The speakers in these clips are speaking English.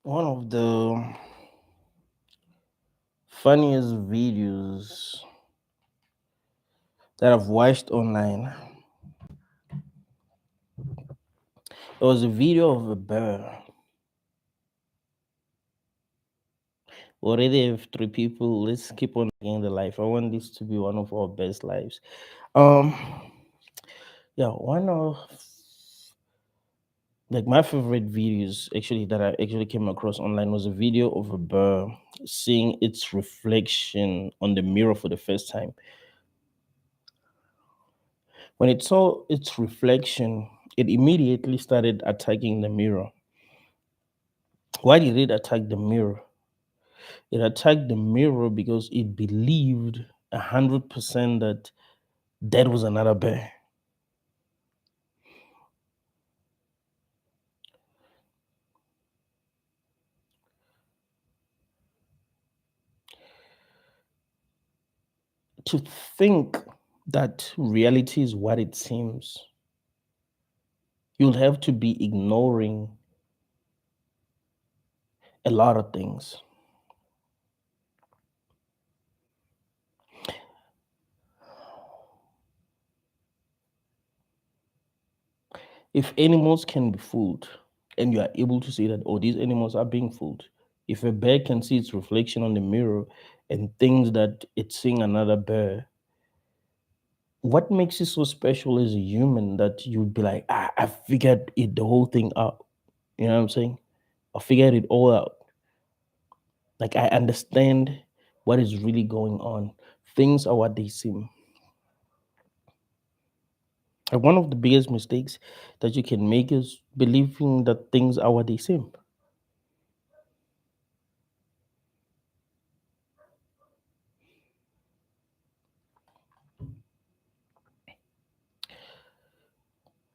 One of the funniest videos that I've watched online. It was a video of a bear. We already have three people. Let's keep on making the life. I want this to be one of our best lives. Um, yeah, one of my favorite videos actually that I actually came across online was a video of a bear seeing its reflection on the mirror for the first time. When it saw its reflection, it immediately started attacking the mirror. Why did it attack the mirror? It attacked the mirror because it believed 100% that that was another bear. To think that reality is what it seems, you'll have to be ignoring a lot of things. If animals can be fooled, and you are able to say that, oh, these animals are being fooled. If a bear can see its reflection on the mirror and thinks that it's seeing another bear, what makes you so special as a human that you'd be like, I figured it the whole thing out. You know what I'm saying? I figured it all out. Like I understand what is really going on. Things are what they seem. And one of the biggest mistakes that you can make is believing that things are what they seem.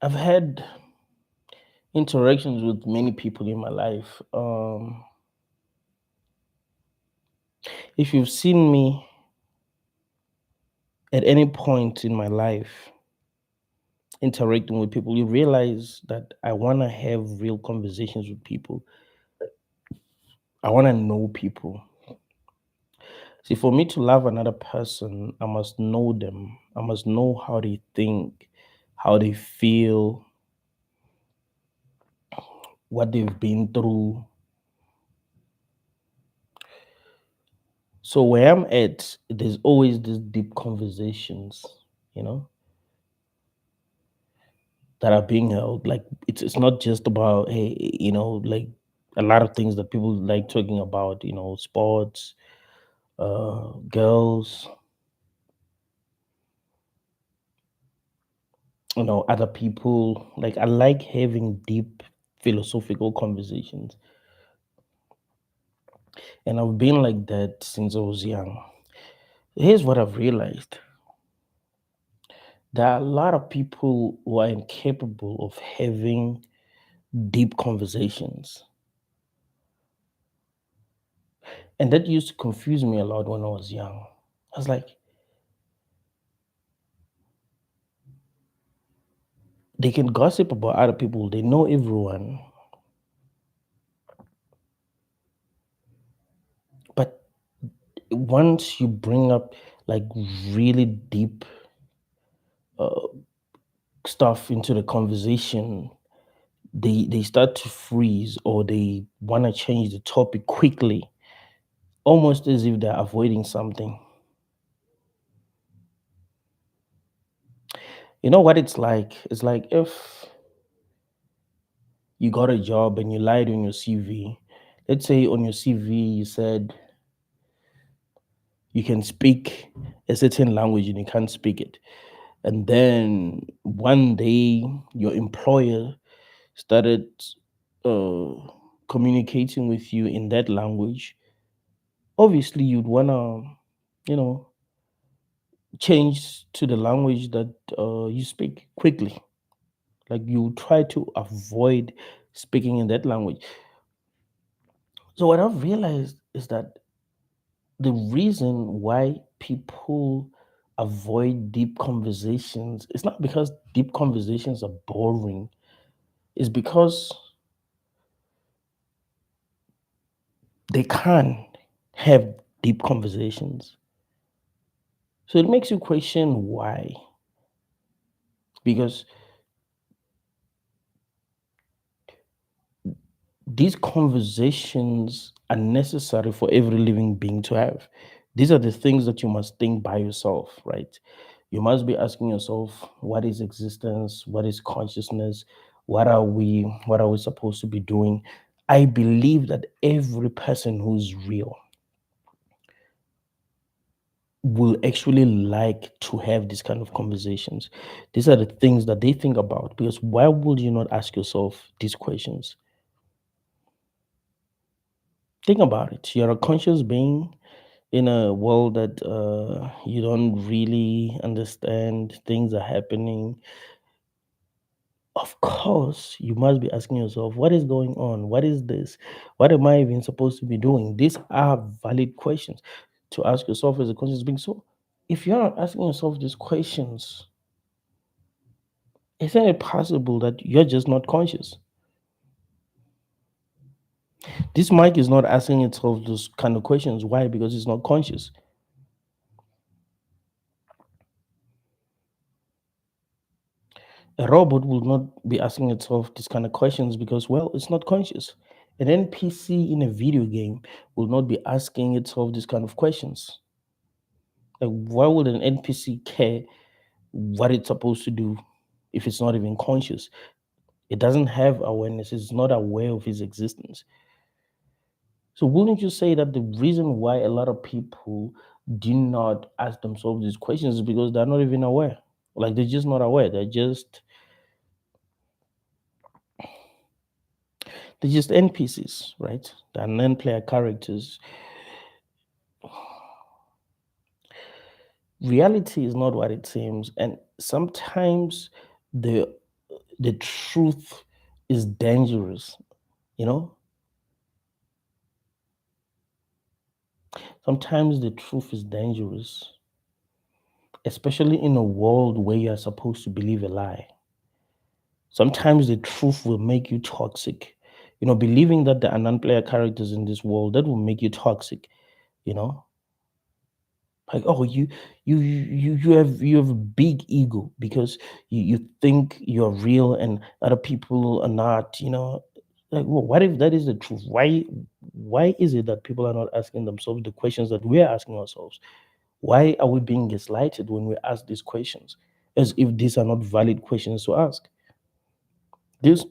I've had interactions with many people in my life. If you've seen me at any point in my life interacting with people, you realize that I want to have real conversations with people. I want to know people. See, for me to love another person, I must know them. I must know how they think, how they feel, what they've been through. So where I'm at, there's always these deep conversations, you know, that are being held. Like it's not just about hey, like a lot of things that people like talking about, sports, girls, other people. Like I like having deep philosophical conversations. And I've been like that since I was young. Here's what I've realized. There are a lot of people who are incapable of having deep conversations. And that used to confuse me a lot when I was young. I was like, they can gossip about other people, they know everyone. But once you bring up like really deep uh, stuff into the conversation, they start to freeze or they want to change the topic quickly, almost as if they're avoiding something. You know what it's like? It's like if you got a job and you lied on your CV. Let's say on your CV you said you can speak a certain language and you can't speak it. And then one day your employer started uh, communicating with you in that language. Obviously, you'd want to, you know, change to the language that you speak quickly. Like you try to avoid speaking in that language. So what I've realized is that the reason why people avoid deep conversations is not because deep conversations are boring. It's because They can't have deep conversations. So it makes you question why. Because these conversations are necessary for every living being to have. These are the things that you must think by yourself, right? You must be asking yourself, what is existence? What is consciousness? What are we supposed to be doing? I believe that every person who's real will actually like to have these kind of conversations. These are the things that they think about, because why would you not ask yourself these questions? Think about it. You're a conscious being in a world that you don't really understand. Things are happening. Of course, you must be asking yourself, what is going on? What is this? What am I even supposed to be doing? These are valid questions to ask yourself as a conscious being. So, if you're not asking yourself these questions, isn't it possible that you're just not conscious? This mic is not asking itself those kind of questions. Why? Because it's not conscious. A robot will not be asking itself these kind of questions because, well, it's not conscious. An NPC in a video game will not be asking itself these kind of questions. Like, why would an NPC care what it's supposed to do if it's not even conscious? It doesn't have awareness, it's not aware of its existence. So, wouldn't you say that the reason why a lot of people do not ask themselves these questions is because they're not even aware? Like, they're just not aware. They're just NPCs, right? They're non-player characters. Reality is not what it seems, and sometimes the the truth is dangerous. You know, sometimes the truth is dangerous, especially in a world where you are supposed to believe a lie. Sometimes the truth will make you toxic. Believing that there are non-player characters in this world, that will make you toxic. You know, like, oh, you have a big ego because you think you're real and other people are not. Like, well, what if that is the truth? Why is it that people are not asking themselves the questions that we're asking ourselves? Why are we being gaslighted when we ask these questions, as if these are not valid questions to ask? These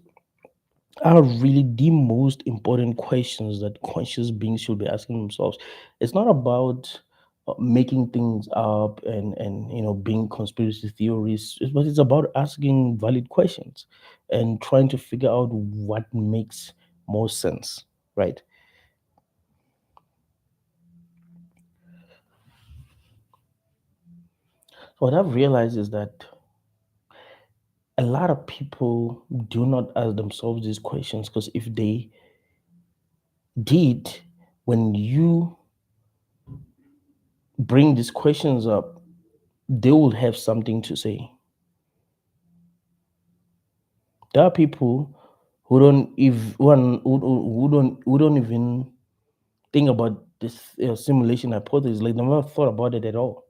are really the most important questions that conscious beings should be asking themselves. It's not about making things up and being conspiracy theories, but it's about asking valid questions and trying to figure out what makes more sense, right? What I've realized is that a lot of people do not ask themselves these questions, because if they did, when you bring these questions up, they will have something to say. There are people who don't if who don't even think about this simulation hypothesis. Like, they never thought about it at all.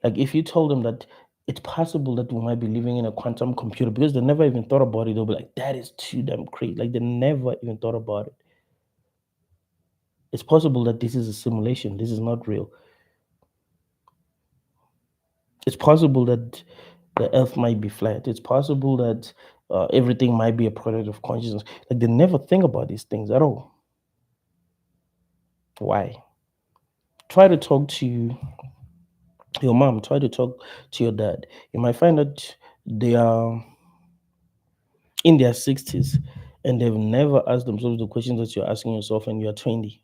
Like, if you told them that it's possible that we might be living in a quantum computer, because they never even thought about it, they'll be like, "That is too damn crazy." Like, they never even thought about it. It's possible that this is a simulation. This is not real. It's possible that the Earth might be flat. It's possible that everything might be a product of consciousness. Like, they never think about these things at all. Why? Try to talk to your mom, try to talk to your dad. You might find that they are in their 60s and they've never asked themselves the questions that you're asking yourself when you're 20.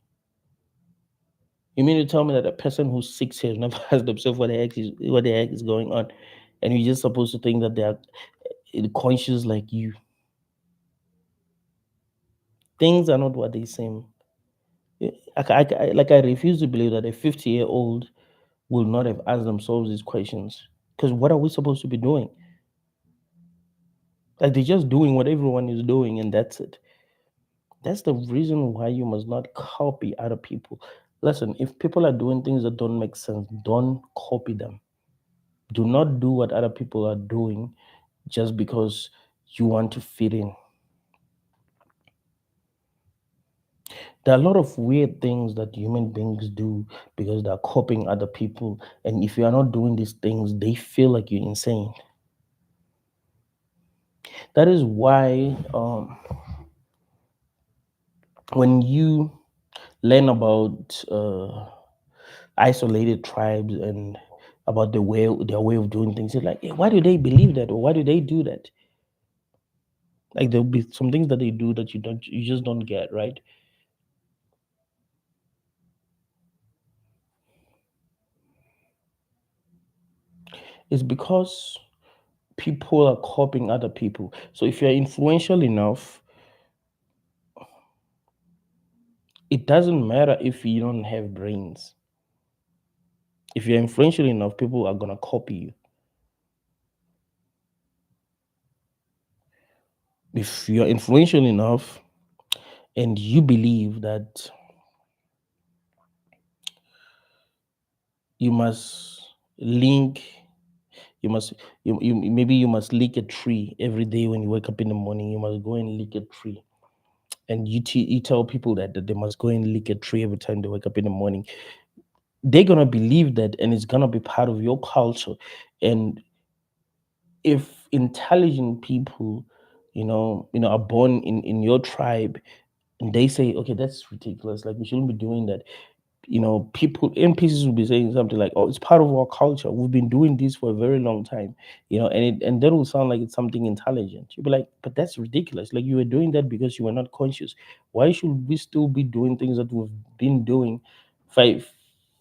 You mean to tell me that a person who's 60 has never asked themselves what the heck is going on, and you're just supposed to think that they are conscious like you? Things are not what they seem. Like, I refuse to believe that a 50-year-old will not have asked themselves these questions. Because what are we supposed to be doing? Like, they're just doing what everyone is doing, and that's it. That's the reason why you must not copy other people. Listen, if people are doing things that don't make sense, don't copy them. Do not do what other people are doing just because you want to fit in. There are a lot of weird things that human beings do because they're copying other people. And if you are not doing these things, they feel like you're insane. That is why when you learn about isolated tribes and about their way of doing things, you're like, "Hey, why do they believe that, or why do they do that?" Like there'll be some things that they do that you just don't get, right? It's because people are copying other people. So if you're influential enough, it doesn't matter if you don't have brains. If you're influential enough, people are gonna copy you. If you're influential enough and you believe that you must link, you must you maybe you must lick a tree every day when you wake up in the morning. You must go and lick a tree, and you tell people that they must go and lick a tree every time they wake up in the morning. They're gonna believe that, and it's gonna be part of your culture. And if intelligent people, are born in your tribe, and they say, okay, that's ridiculous, like we shouldn't be doing that, people NPCs will be saying something like, oh, it's part of our culture, we've been doing this for a very long time, and that will sound like it's something intelligent. You'll be like, but that's ridiculous, like you were doing that because you were not conscious. Why should we still be doing things that we've been doing five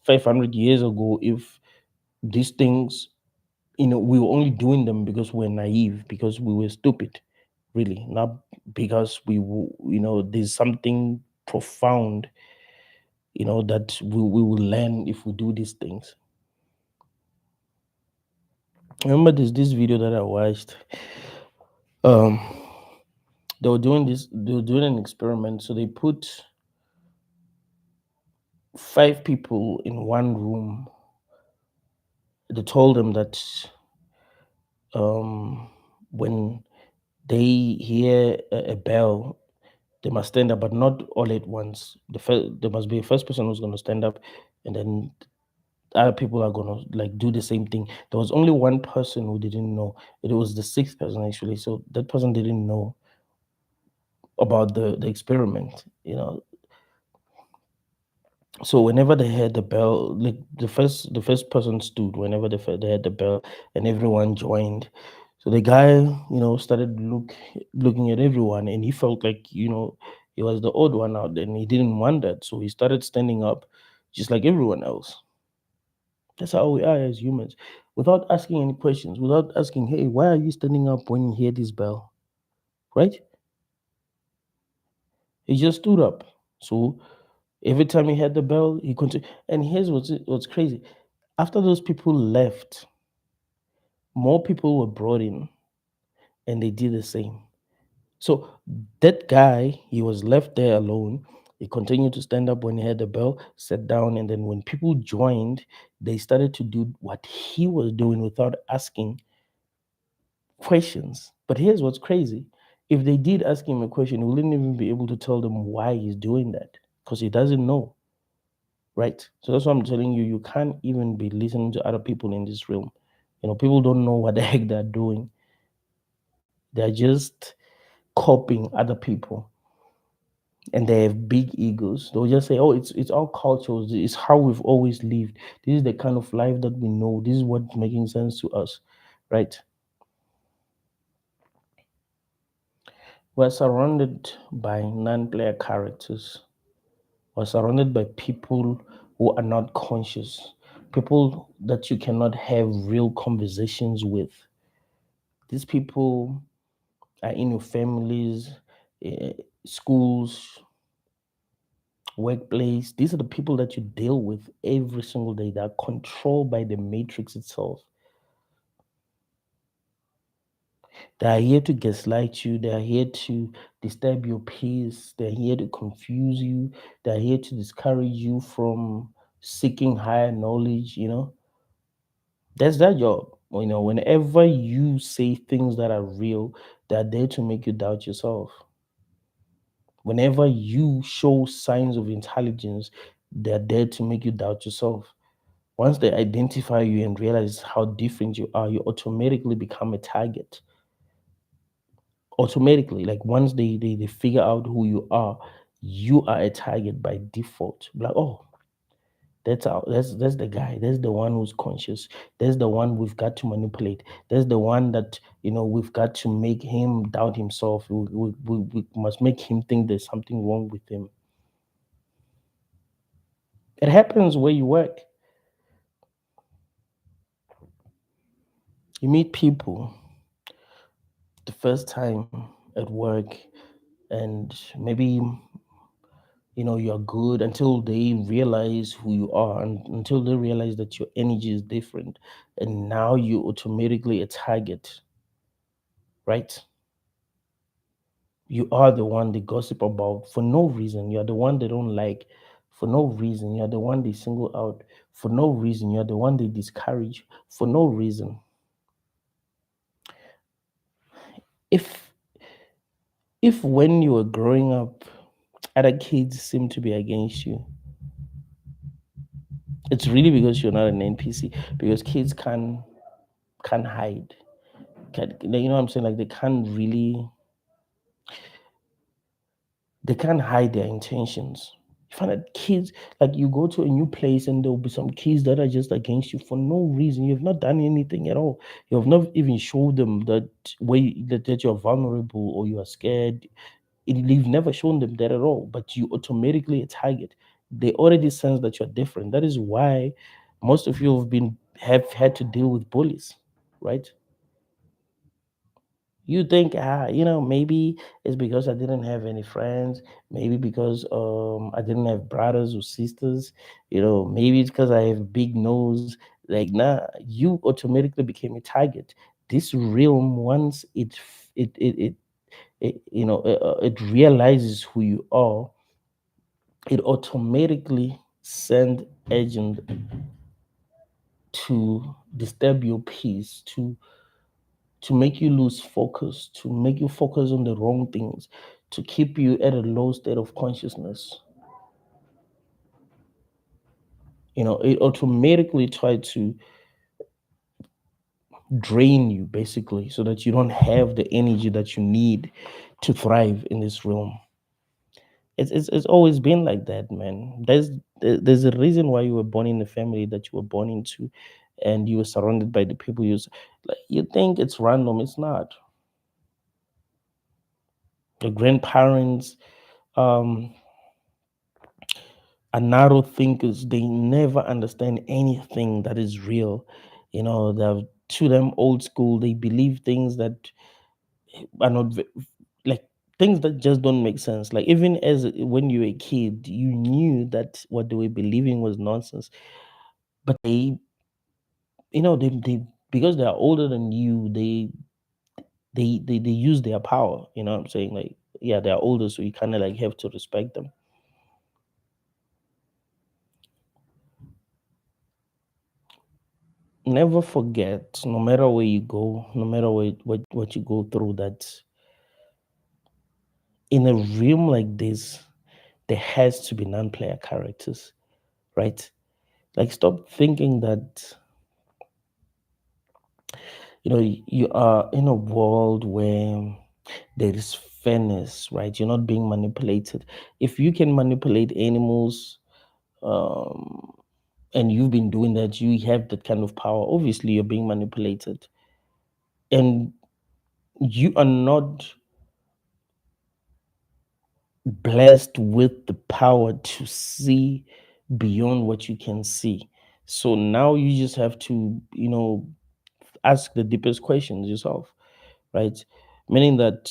500 years ago if these things, we were only doing them because we're naive, because we were stupid, really, not because there's something profound, that we will learn if we do these things. I remember there's this video that I watched. Um, they were doing an experiment. So they put five people in one room. They told them that um, when they hear a bell, they must stand up, but not all at once. There must be a first person who's going to stand up, and then other people are going to like do the same thing. There was only one person who didn't know. It was the sixth person actually. So that person didn't know about the experiment. So whenever they heard the bell, like the first person stood whenever they had the bell, and everyone joined. So the guy, started looking at everyone, and he felt like, he was the odd one out, and he didn't want that. So he started standing up, just like everyone else. That's how we are as humans, without asking any questions, without asking, "Hey, why are you standing up when you hear this bell?" Right? He just stood up. So every time he had the bell, he continued. And here's what's crazy. After those people left, more people were brought in, and they did the same. So that guy, he was left there alone. He continued to stand up when he had the bell, sat down, and then when people joined, they started to do what he was doing without asking questions. But here's what's crazy. If they did ask him a question, he wouldn't even be able to tell them why he's doing that, because he doesn't know. Right. So that's what I'm telling you. You can't even be listening to other people in this realm. People don't know what the heck they're doing. They're just copying other people, and they have big egos. They'll just say, "Oh, it's our culture. It's how we've always lived. This is the kind of life that we know. This is what's making sense to us." Right. We're surrounded by non-player characters. We're surrounded by people who are not conscious, people that you cannot have real conversations with. These people are in your families, eh, schools, workplace. These are the people that you deal with every single day. They are controlled by the matrix itself. They are here to gaslight you. They are here to disturb your peace. They're here to confuse you. They're here to discourage you from seeking higher knowledge. That's their job. Whenever you say things that are real, they're there to make you doubt yourself. Whenever you show signs of intelligence, they're there to make you doubt yourself. Once they identify you and realize how different you are, you automatically become a target. Automatically, like once they figure out who you are a target by default. Like, oh, that's the guy. That's the one who's conscious. That's the one we've got to manipulate. That's the one that we've got to make him doubt himself. We must make him think there's something wrong with him. It happens where you work. You meet people the first time at work, and maybe you're good until they realize who you are, and until they realize that your energy is different, and now you automatically a target, right? You are the one they gossip about for no reason. You're the one they don't like for no reason. You're the one they single out for no reason. You're the one they discourage for no reason. If if when you were growing up, other kids seem to be against you, it's really because you're not an NPC. Because kids can't hide. You know what I'm saying? Like they can't hide their intentions. You find that kids, like you go to a new place and there'll be some kids that are just against you for no reason. You've not done anything at all. You have not even showed them that you're vulnerable or you are scared. You've never shown them that at all, but you automatically a target. They already sense that you're different. That is why most of you have had to deal with bullies, right? You think, maybe it's because I didn't have any friends, maybe because I didn't have brothers or sisters, maybe it's because I have big nose. Like, nah, you automatically became a target. This realm, once it realizes who you are, it automatically send agent to disturb your peace, to make you lose focus, to make you focus on the wrong things, to keep you at a low state of consciousness. It automatically try to drain you basically so that you don't have the energy that you need to thrive in this realm. It's always been like that, man. There's a reason why you were born in the family that you were born into, and you were surrounded by the people like. You think it's random? It's not. Your grandparents um are narrow thinkers. They never understand anything that is real. They're to them old school. They believe things that are not like things that just don't make sense. Like even as when you were a kid, you knew that what they were believing was nonsense. But they because they are older than you, they use their power. You know what I'm saying? Like, yeah, they're older, so you kind of like have to respect them. Never forget, no matter where you go, no matter what you go through, that in a realm like this, there has to be non-player characters, right? Like, stop thinking that you are in a world where there is fairness, right? You're not being manipulated. If you can manipulate animals, um, and you've been doing that, you have that kind of power. Obviously, you're being manipulated, and you are not blessed with the power to see beyond what you can see. So now you just have to, ask the deepest questions yourself, right? Meaning that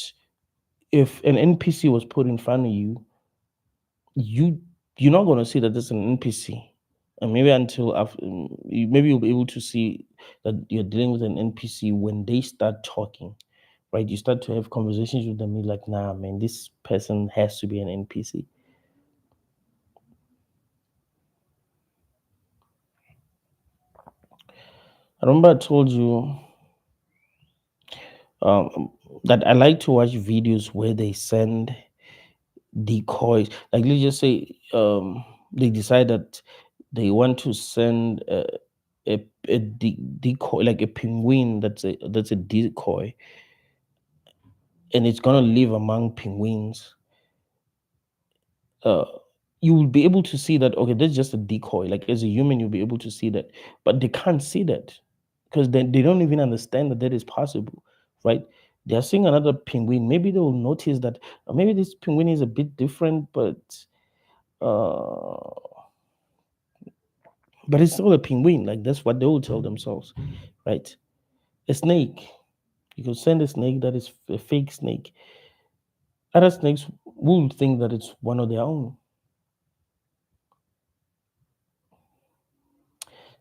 if an NPC was put in front of you, you you're not going to see that there's an NPC. And maybe until after, maybe you'll be able to see that you're dealing with an NPC when they start talking, right? You start to have conversations with them. You're like, nah, man, this person has to be an NPC. I remember I told you um, that I like to watch videos where they send decoys. Like, let's just say they decide that they want to send a decoy, like a penguin that's a decoy, and it's gonna live among penguins. uh, you will be able to see that, okay, that's just a decoy. Like, as a human, you'll be able to see that, but they can't see that because they don't even understand that that is possible, right? They're seeing another penguin. Maybe they will notice that maybe this penguin is a bit different, uh, but it's still a penguin. Like, that's what they will tell themselves, right? A snake. You can send a snake that is a fake snake. Other snakes will think that it's one of their own.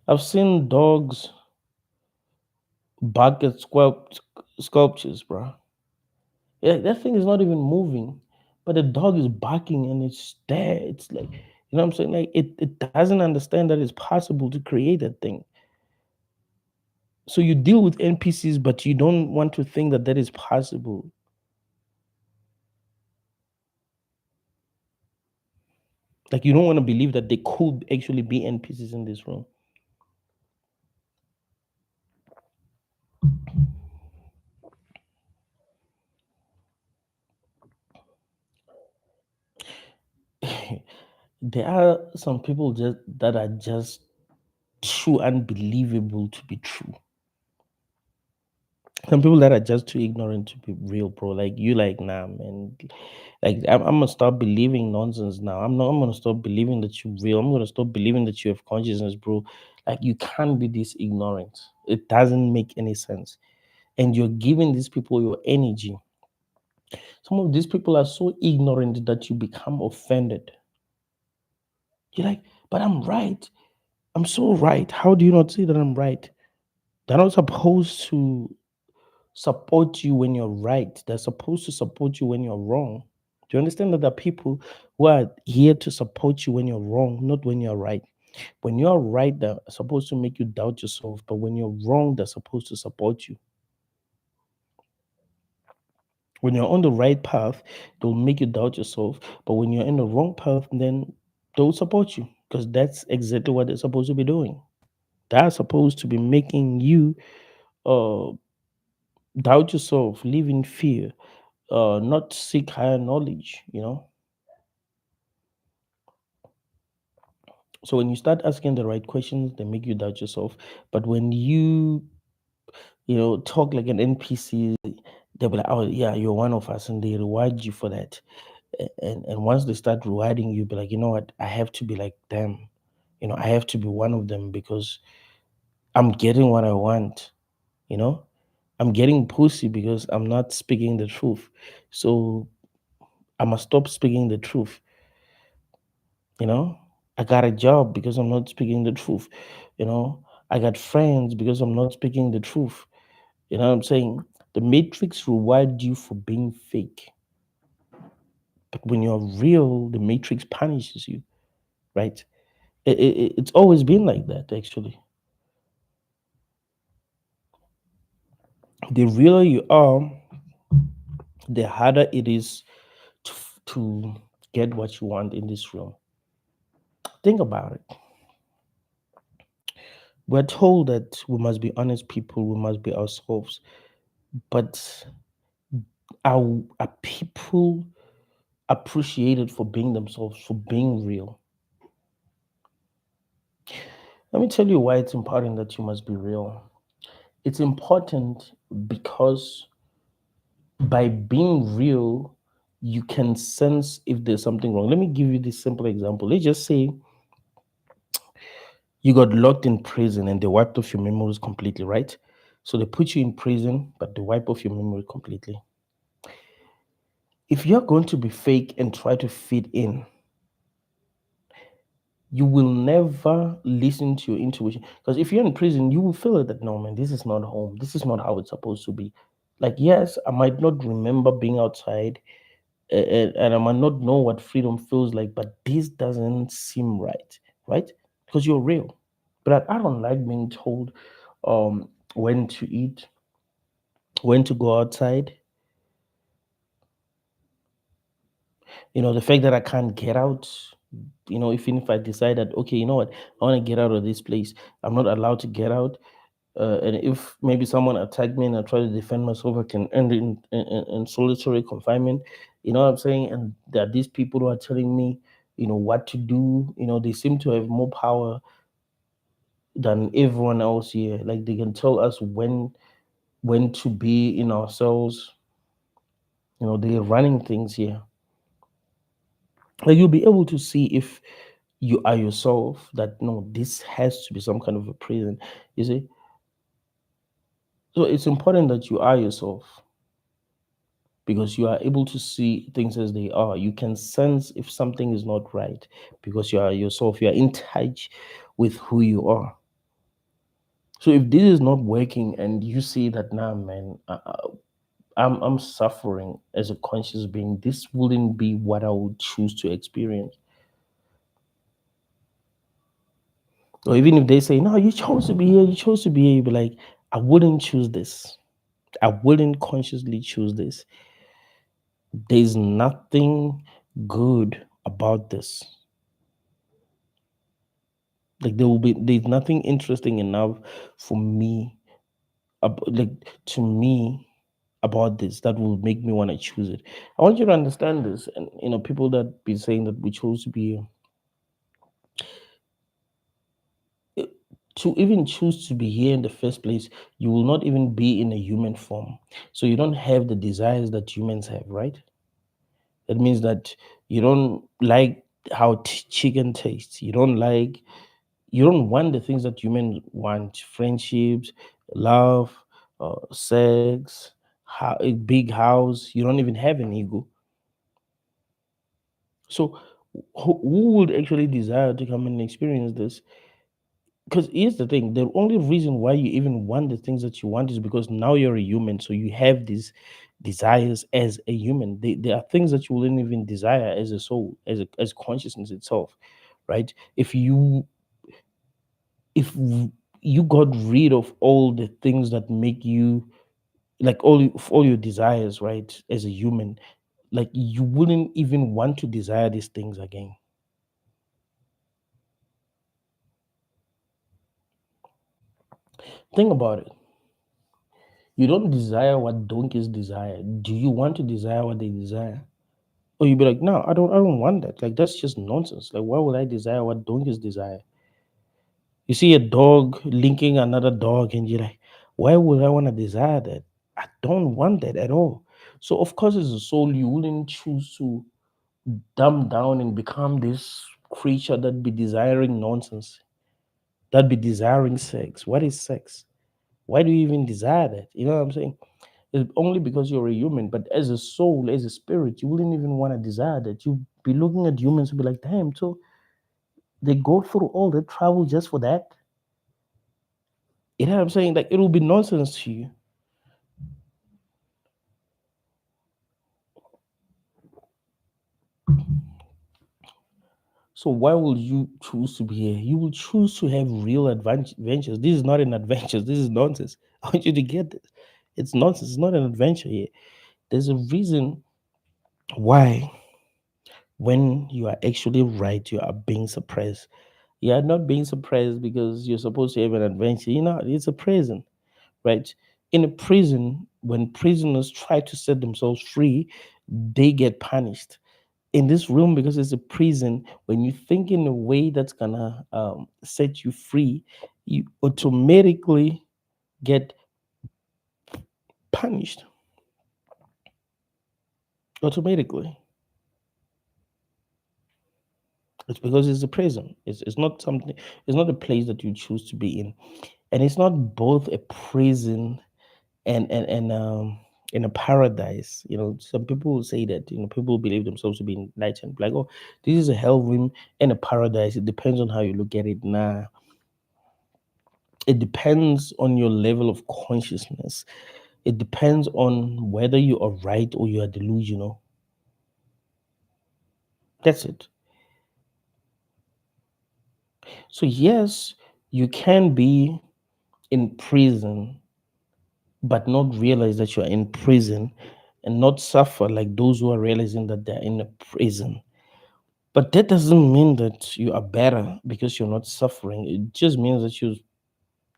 I've seen dogs bark at sculptures, bro. Yeah, that thing is not even moving, but the dog is barking and it's there. It's like, you know what I'm saying? Like, it doesn't understand that it's possible to create that thing. So you deal with NPCs, but you don't want to think that that is possible. Like, you don't want to believe that there could actually be NPCs in this room. There are some people just that are just too unbelievable to be true. Some people that are just too ignorant to be real, bro. Like, you, like, nah, man. Like, I'm gonna stop believing nonsense now. I'm gonna stop believing that you're real. I'm gonna stop believing that you have consciousness, bro. Like, you can't be this ignorant. It doesn't make any sense. And you're giving these people your energy. Some of these people are so ignorant that you become offended. You're like, but I'm right. I'm so right. How do you not see that I'm right? They're not supposed to support you when you're right. They're supposed to support you when you're wrong. Do you understand that there are people who are here to support you when you're wrong, not when you're right? When you're right, they're supposed to make you doubt yourself, but when you're wrong, they're supposed to support you. When you're on the right path, they'll make you doubt yourself, but when you're in the wrong path, then they'll support you because that's exactly what they're supposed to be doing. They're supposed to be making you uh, doubt yourself, live in fear, not seek higher knowledge, you know. So when you start asking the right questions, they make you doubt yourself. But when you talk like an NPC, they'll be like, oh yeah, you're one of us, and they reward you for that. And once they start rewarding you, be like, you know what, I have to be like them. I have to be one of them because I'm getting what I want, you know? I'm getting pussy because I'm not speaking the truth. So I must stop speaking the truth, you know? I got a job because I'm not speaking the truth, you know? I got friends because I'm not speaking the truth. You know what I'm saying? The matrix reward you for being fake. But when you're real, the matrix punishes you, right? It's always been like that, actually. The realer you are, the harder it is to get what you want in this realm. Think about it. We're told that we must be honest people, we must be ourselves. But are people appreciated for being themselves, for being real? Let me tell you why it's important that you must be real. It's important because by being real, you can sense if there's something wrong. Let me give you this simple example. Let's just say you got locked in prison and they wiped off your memories completely, right? So they put you in prison, but they wipe off your memory completely. If you're going to be fake and try to fit in, you will never listen to your intuition. Because if you're in prison, you will feel that no, man, this is not home. This is not how it's supposed to be. Like, yes, I might not remember being outside, and I might not know what freedom feels like, but this doesn't seem right, right? Because you're real. But I don't like being told when to eat, when to go outside. The fact that I can't get out, even if I decide that, okay, you know what, I want to get out of this place, I'm not allowed to get out. And if maybe someone attacked me and I try to defend myself, I can end in solitary confinement. You know what I'm saying? And there are these people who are telling me, what to do. They seem to have more power than everyone else here. Like they can tell us when to be in ourselves. They're running things here. Like you'll be able to see if you are yourself. That no, this has to be some kind of a prison. You see, so it's important that you are yourself because you are able to see things as they are. You can sense if something is not right because you are yourself. You are in touch with who you are. So if this is not working and you see that now, man, I'm suffering as a conscious being. This wouldn't be what I would choose to experience. Or even if they say, no, you chose to be here, you chose to be here, you be like, I wouldn't choose this. I wouldn't consciously choose this. There's nothing good about this. Like there's nothing interesting enough for me, like to me, about this that will make me want to choose it. I want you to understand this, and people that be saying that we chose to be here, eh, to even choose to be here in the first place, you will not even be in a human form. So you don't have the desires that humans have, right? That means that you don't like how chicken tastes. You don't want the things that humans want: friendships, love, sex, a big house. You don't even have an ego. So who would actually desire to come and experience this? Because here's the thing: the only reason why you even want the things that you want is because now you're a human, so you have these desires as a human. There are things that you wouldn't even desire as a soul, as consciousness itself, right? If you got rid of all the things that make you, like, all your desires, right, as a human, like you wouldn't even want to desire these things again. Think about it. You don't desire what donkeys desire. Do you want to desire what they desire? Or you'd be like, no, I don't want that. Like that's just nonsense. Like why would I desire what donkeys desire? You see a dog linking another dog and you're like, why would I want to desire that? I don't want that at all. So of course as a soul you wouldn't choose to dumb down and become this creature that be desiring nonsense, that be desiring sex. What is sex? Why do you even desire that? You know what I'm saying? It's only because you're a human, but as a soul, as a spirit, you wouldn't even want to desire that. You'd be looking at humans and be like, damn, so they go through all that travel just for that? You know what I'm saying? Like it will be nonsense to you. So why will you choose to be here? You will choose to have real adventures. This is not an adventure. This is nonsense. I want you to get this. It's nonsense. It's not an adventure here. There's a reason why when you are actually right, you are being suppressed. You are not being suppressed because you're supposed to have an adventure. It's a prison, right? In a prison, when prisoners try to set themselves free, they get punished. In this room, because it's a prison, when you think in a way that's gonna set you free, you automatically get punished. Automatically. It's because it's a prison. It's not something. It's not a place that you choose to be in, and it's not both a prison and in a paradise. Some people will say that people believe themselves to be enlightened, like, oh, this is a hell room and a paradise. It depends on how you look at it. It depends on your level of consciousness. It depends on whether you are right or you are delusional. That's it. So, yes, you can be in prison, but not realize that you are in prison and not suffer like those who are realizing that they're in a prison. But that doesn't mean that you are better because you're not suffering. It just means that you're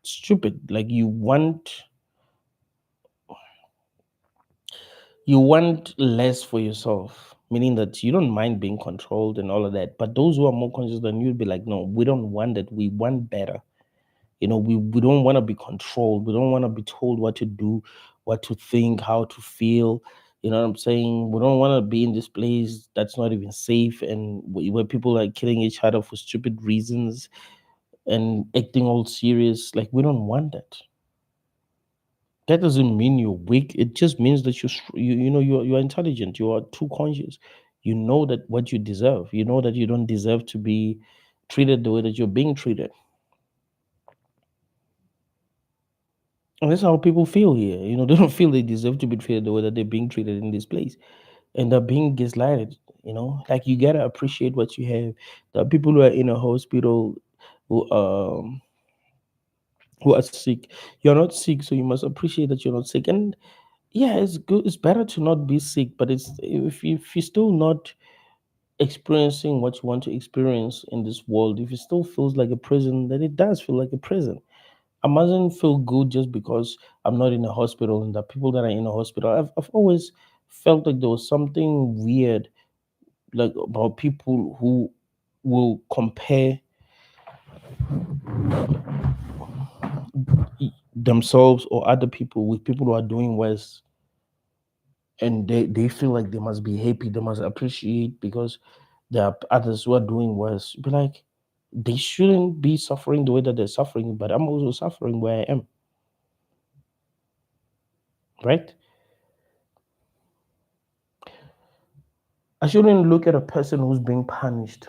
stupid. Like you want less for yourself, meaning that you don't mind being controlled and all of that. But those who are more conscious than you will be like, no, we don't want that. We want better. We don't want to be controlled. We don't want to be told what to do, what to think, how to feel. You know what I'm saying? We don't want to be in this place that's not even safe and where people are killing each other for stupid reasons and acting all serious. Like, we don't want that. That doesn't mean you're weak. It just means that you're intelligent. You are too conscious. You know that what you deserve. You know that you don't deserve to be treated the way that you're being treated. And that's how people feel here. They don't feel they deserve to be treated the way that they're being treated in this place. And they're being gaslighted. Like, you gotta appreciate what you have. There are people who are in a hospital who who are sick. You're not sick, so you must appreciate that you're not sick. And yeah, it's good. It's better to not be sick, but it's if you're still not experiencing what you want to experience in this world, if it still feels like a prison, then it does feel like a prison. I mustn't feel good just because I'm not in a hospital and the people that are in a hospital. I've always felt like there was something weird, like, about people who will compare themselves or other people with people who are doing worse, and they feel like they must be happy, they must appreciate because there are others who are doing worse. Be like, they shouldn't be suffering the way that they're suffering, but I'm also suffering where I am, right? I shouldn't look at a person who's being punished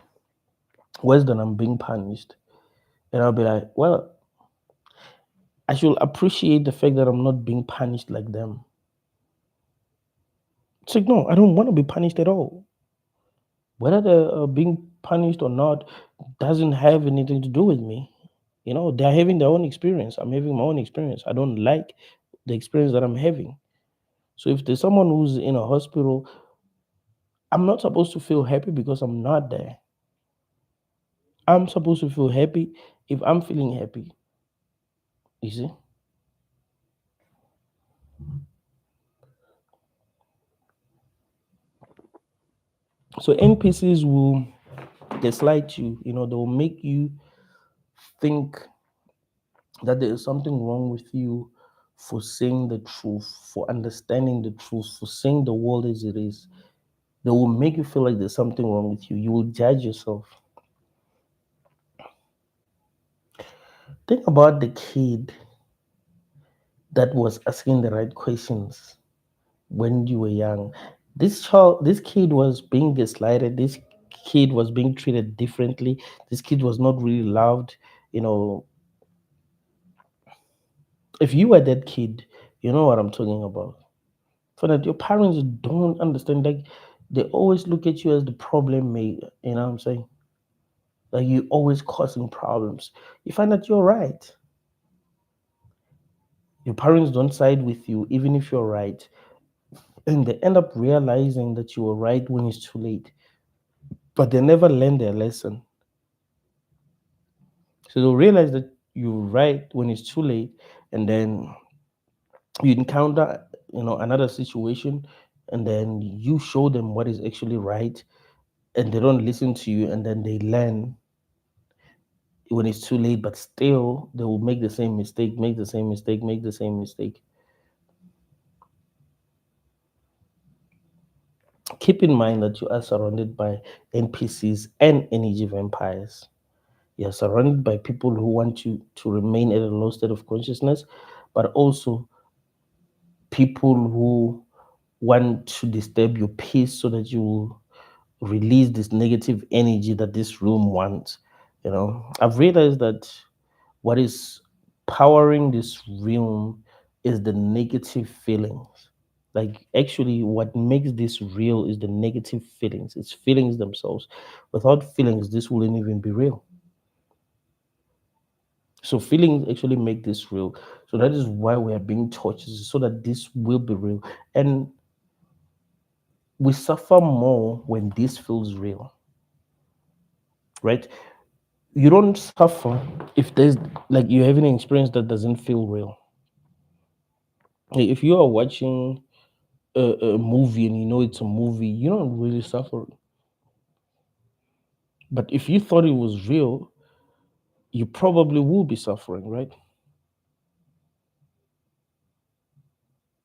worse than I'm being punished, and I'll be like, well, I should appreciate the fact that I'm not being punished like them. It's like, no, I don't want to be punished at all. Whether they're being punished or not doesn't have anything to do with me. They're having their own experience. I'm having my own experience. I don't like the experience that I'm having. So if there's someone who's in a hospital, I'm not supposed to feel happy because I'm not there. I'm supposed to feel happy if I'm feeling happy. You see? So NPCs will gaslight you. They will make you think that there is something wrong with you for saying the truth, for understanding the truth, for seeing the world as it is. They will make you feel like there's something wrong with you. You will judge yourself. Think about the kid that was asking the right questions when you were young. This kid was being gaslighted. This kid was being treated differently. This kid was not really loved. You know, if you were that kid, you know what I'm talking about. For that, your parents don't understand. Like, they always look at you as the problem maker. You know what I'm saying? Like, you're always causing problems. You find that you're right. Your parents don't side with you, even if you're right. And they end up realizing that you were right when it's too late. But they never learn their lesson. So they'll realize that you're right when it's too late. And then you encounter, another situation. And then you show them what is actually right. And they don't listen to you. And then they learn when it's too late. But still, they will make the same mistake, make the same mistake, make the same mistake. Keep in mind that you are surrounded by NPCs and energy vampires. You're surrounded by people who want you to remain at a low state of consciousness, but also people who want to disturb your peace so that you will release this negative energy that this room wants. I've realized that what is powering this realm is the negative feelings. Like, actually, what makes this real is the negative feelings. It's feelings themselves. Without feelings, this wouldn't even be real. So feelings actually make this real. So that is why we are being taught, is so that this will be real. And we suffer more when this feels real, right? You don't suffer if there's, like, you're having an experience that doesn't feel real. Like, if you are watching a movie and you know it's a movie, you don't really suffer. But if you thought it was real, you probably will be suffering, right?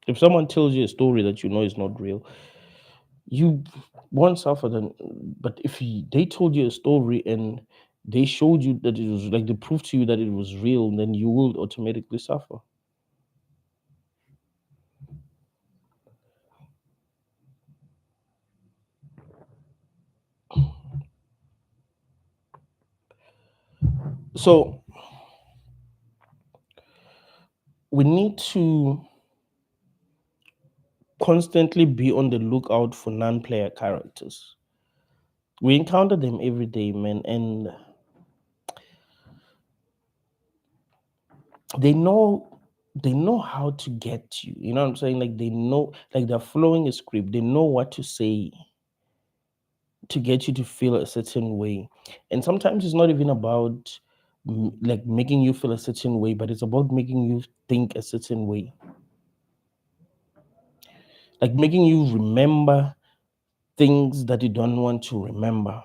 If someone tells you a story that you know is not real, you won't suffer then. But if they told you a story and they showed you that it was, like, they proved to you that it was real, then you will automatically suffer. So we need to constantly be on the lookout for non-player characters. We encounter them every day, man, and they know they know how to get you. You know what I'm saying? Like, they know, like, they're following a script. They know what to say to get you to feel a certain way. And sometimes it's not even about like making you feel a certain way, but it's about making you think a certain way. Like making you remember things that you don't want to remember.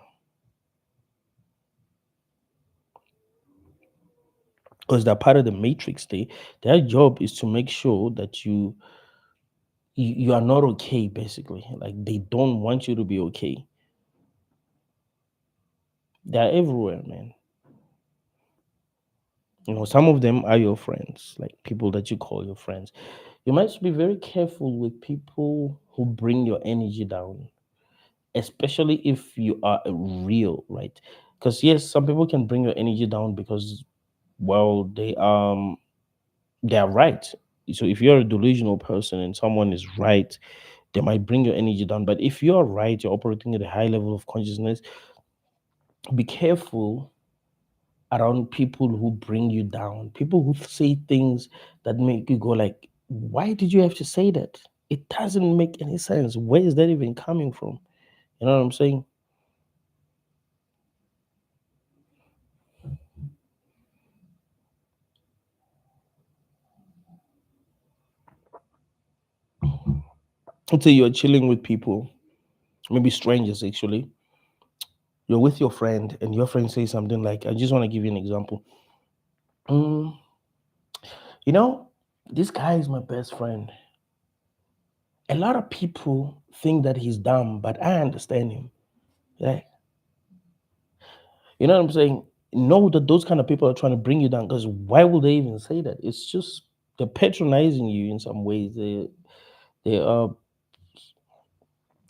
Because they're part of the matrix. Their job is to make sure that you are not okay, basically. Like, they don't want you to be okay. They're everywhere, man. You know, some of them are your friends, like people that you call your friends. You must be very careful with people who bring your energy down, especially if you are a real, right? Because yes, some people can bring your energy down because, well, they are right. So if you're a delusional person and someone is right, they might bring your energy down. But if you're right, you're operating at a high level of consciousness, be careful around people who bring you down, people who say things that make you go like, why did you have to say that? It doesn't make any sense. Where is that even coming from? You know what I'm saying? Let's say you're chilling with people, maybe strangers actually. You're with your friend, and your friend says something like, I just want to give you an example. "Mm, you know, this guy is my best friend. A lot of people think that he's dumb, but I understand him." Like, you know what I'm saying? Know that those kind of people are trying to bring you down, because why would they even say that? It's just they're patronizing you in some ways. They are,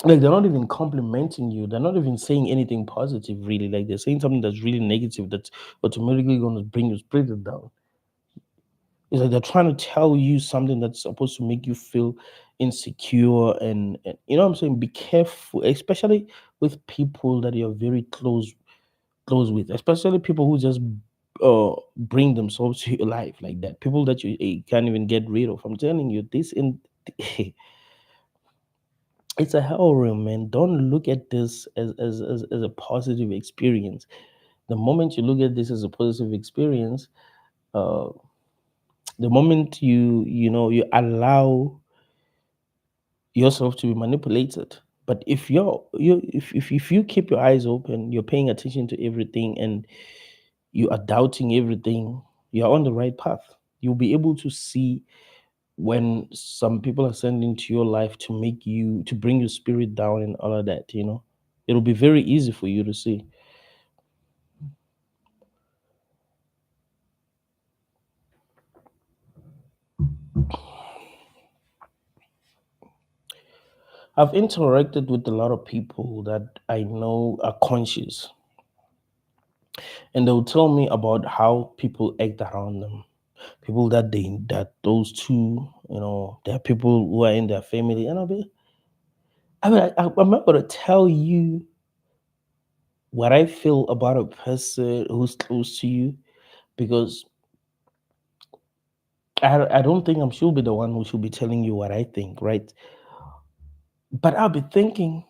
like, they're not even complimenting you. They're not even saying anything positive, really. Like, they're saying something that's really negative that's automatically going to bring your spirit down. It's like they're trying to tell you something that's supposed to make you feel insecure, and you know what I'm saying? Be careful, especially with people that you're very close with, especially people who just bring themselves to your life like that. People that you can't even get rid of. I'm telling you, this in it's a hell room, man. Don't look at this as a positive experience. The moment you look at this as a positive experience, uh, the moment you allow yourself to be manipulated. But if if you keep your eyes open, you're paying attention to everything, and you are doubting everything, you're on the right path. You'll be able to see when some people are sent into your life to bring your spirit down and all of that. It'll be very easy for you to see. I've interacted with a lot of people that I know are conscious, and they'll tell me about how people act around them. people that those two, there are people who are in their family, and I'm not gonna tell you what I feel about a person who's close to you because I don't think I'm should be the one who should be telling you what I think, right? But I'll be thinking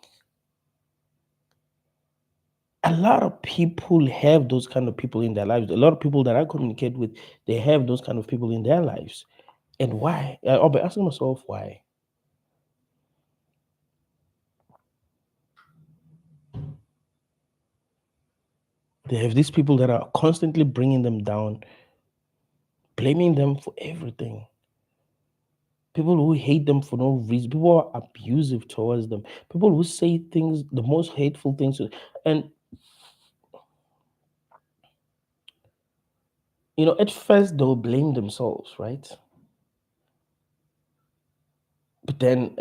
a lot of people have those kind of people in their lives. A lot of people that I communicate with, they have those kind of people in their lives. And why? I'll be asking myself why. They have these people that are constantly bringing them down, blaming them for everything. People who hate them for no reason. People who are abusive towards them. People who say things, the most hateful things. And, at first they'll blame themselves, right? But then,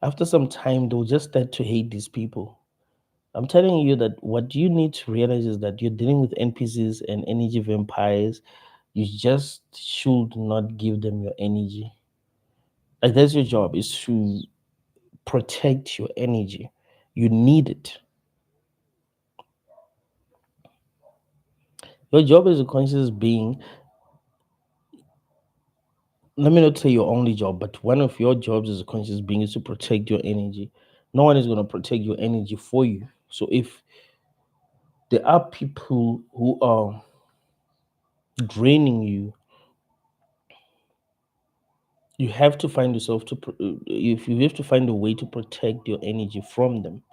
after some time, they'll just start to hate these people. I'm telling you that what you need to realize is that you're dealing with NPCs and energy vampires. You just should not give them your energy. Like that's your job is to protect your energy. You need it. Your job as a conscious being, let me not say your only job, but one of your jobs as a conscious being is to protect your energy. No one is going to protect your energy for you. So if there are people who are draining you, you have to find yourself if you have to find a way to protect your energy from them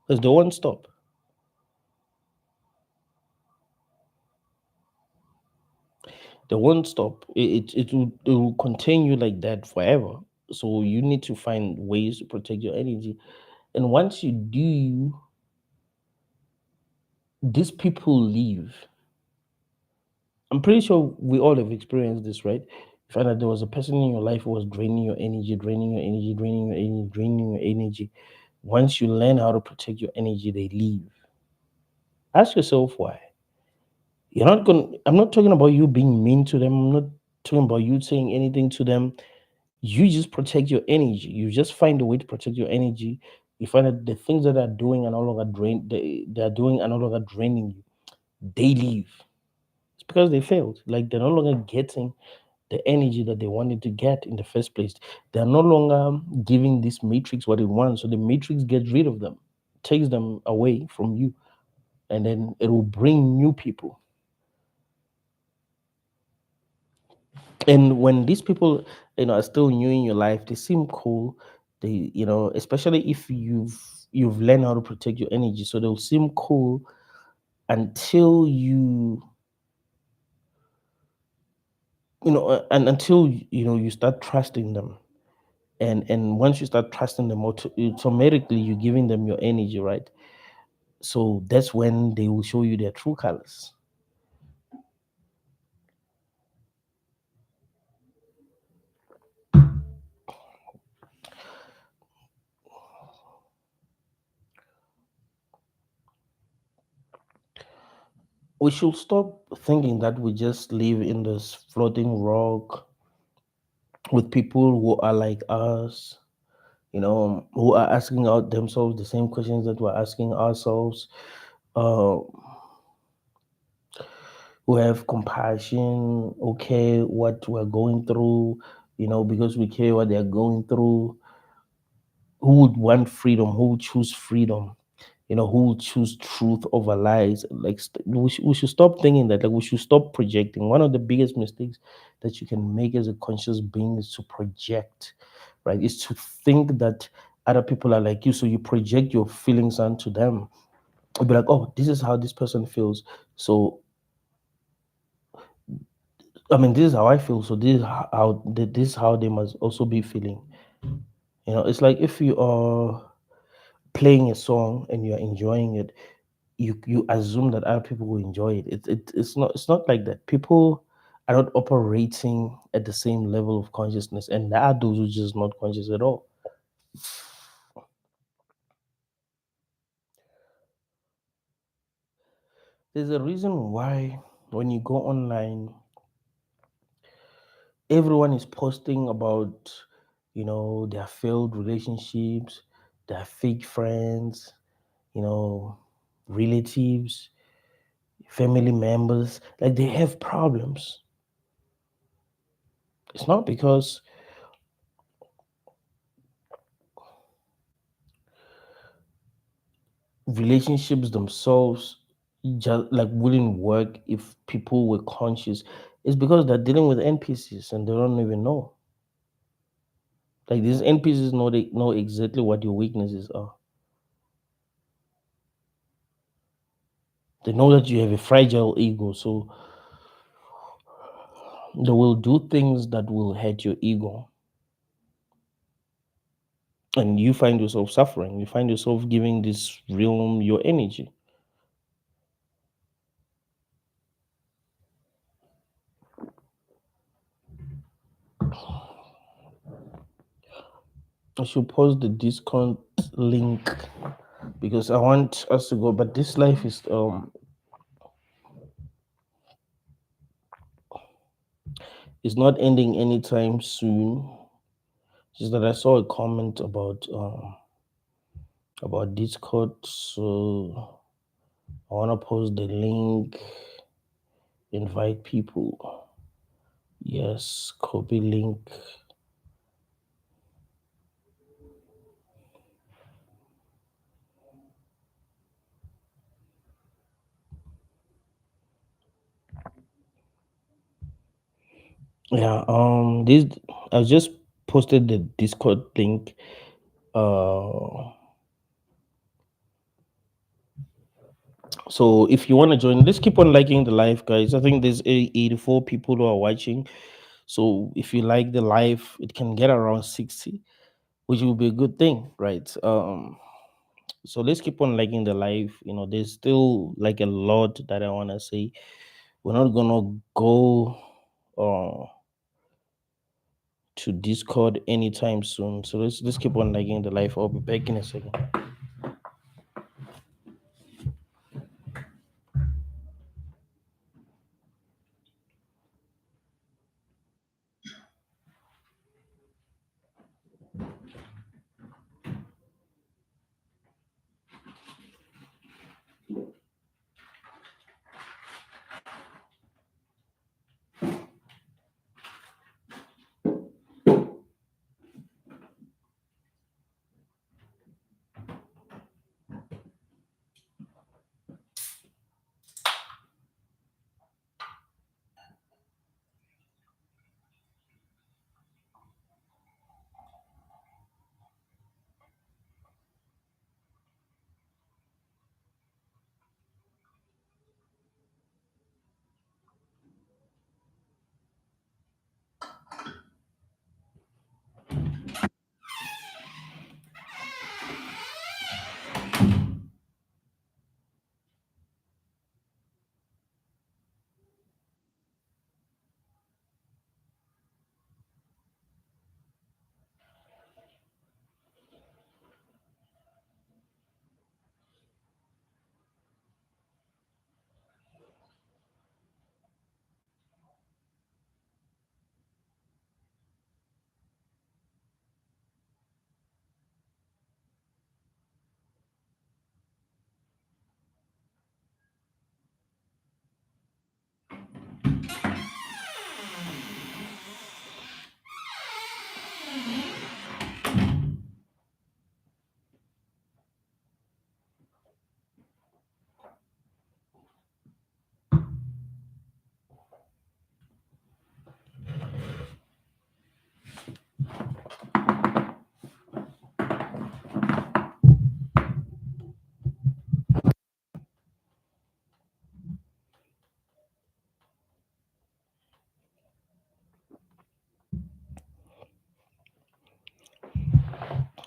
because they won't stop. They won't stop. It will continue like that forever. So you need to find ways to protect your energy. And once you do, these people leave. I'm pretty sure we all have experienced this, right? You find that there was a person in your life who was draining your energy, draining your energy, draining your energy, draining your energy. Once you learn how to protect your energy, they leave. Ask yourself why. I'm not talking about you being mean to them. I'm not talking about you saying anything to them. You just protect your energy. You just find a way to protect your energy. You find that the things that are doing are no longer they are doing are no longer draining you. They leave. It's because they failed. Like they're no longer getting the energy that they wanted to get in the first place. They're no longer giving this matrix what it wants. So the matrix gets rid of them, takes them away from you, and then it will bring new people. And when these people, are still new in your life, they seem cool. They, especially if you've learned how to protect your energy, so they'll seem cool until until you start trusting them. And once you start trusting them, automatically you're giving them your energy, right? So that's when they will show you their true colors. We should stop thinking that we just live in this floating rock with people who are like us, who are asking out themselves the same questions that we're asking ourselves, uh, who have compassion, okay, what we're going through, because we care what they're going through, who would want freedom, who would choose freedom, who would choose truth over lies. Like we should stop thinking that, like we should stop projecting. One of the biggest mistakes that you can make as a conscious being is to project, right? Is to think that other people are like you, so you project your feelings onto them. You'll be like, oh, this is how this person feels, so I mean, this is how I feel, so this is how they must also be feeling. It's like if you are playing a song and you're enjoying it, you assume that other people will enjoy it. It's not like that. People are not operating at the same level of consciousness, and there are those who just not conscious at all. There's a reason why when you go online, everyone is posting about, their failed relationships, their fake friends, you know, relatives, family members. Like they have problems. It's not because relationships themselves just like wouldn't work if people were conscious. It's because they're dealing with NPCs and they don't even know. Like these NPCs know, they know exactly what your weaknesses are. They know that you have a fragile ego, so they will do things that will hurt your ego. And you find yourself suffering. You find yourself giving this realm your energy. I should post the Discord link because I want us to go. But this life is not ending anytime soon. Just that I saw a comment about Discord, so I want to post the link, invite people. Yes, copy link. Yeah, this I just posted the Discord link. Uh, so if you want to join, let's keep on liking the live, guys. I think there's 84 people who are watching. So if you like the live, it can get around 60, which will be a good thing, right? So let's keep on liking the live. There's still like a lot that I want to say. We're not gonna go uh to Discord anytime soon. So let's keep on liking the live. I'll be back in a second.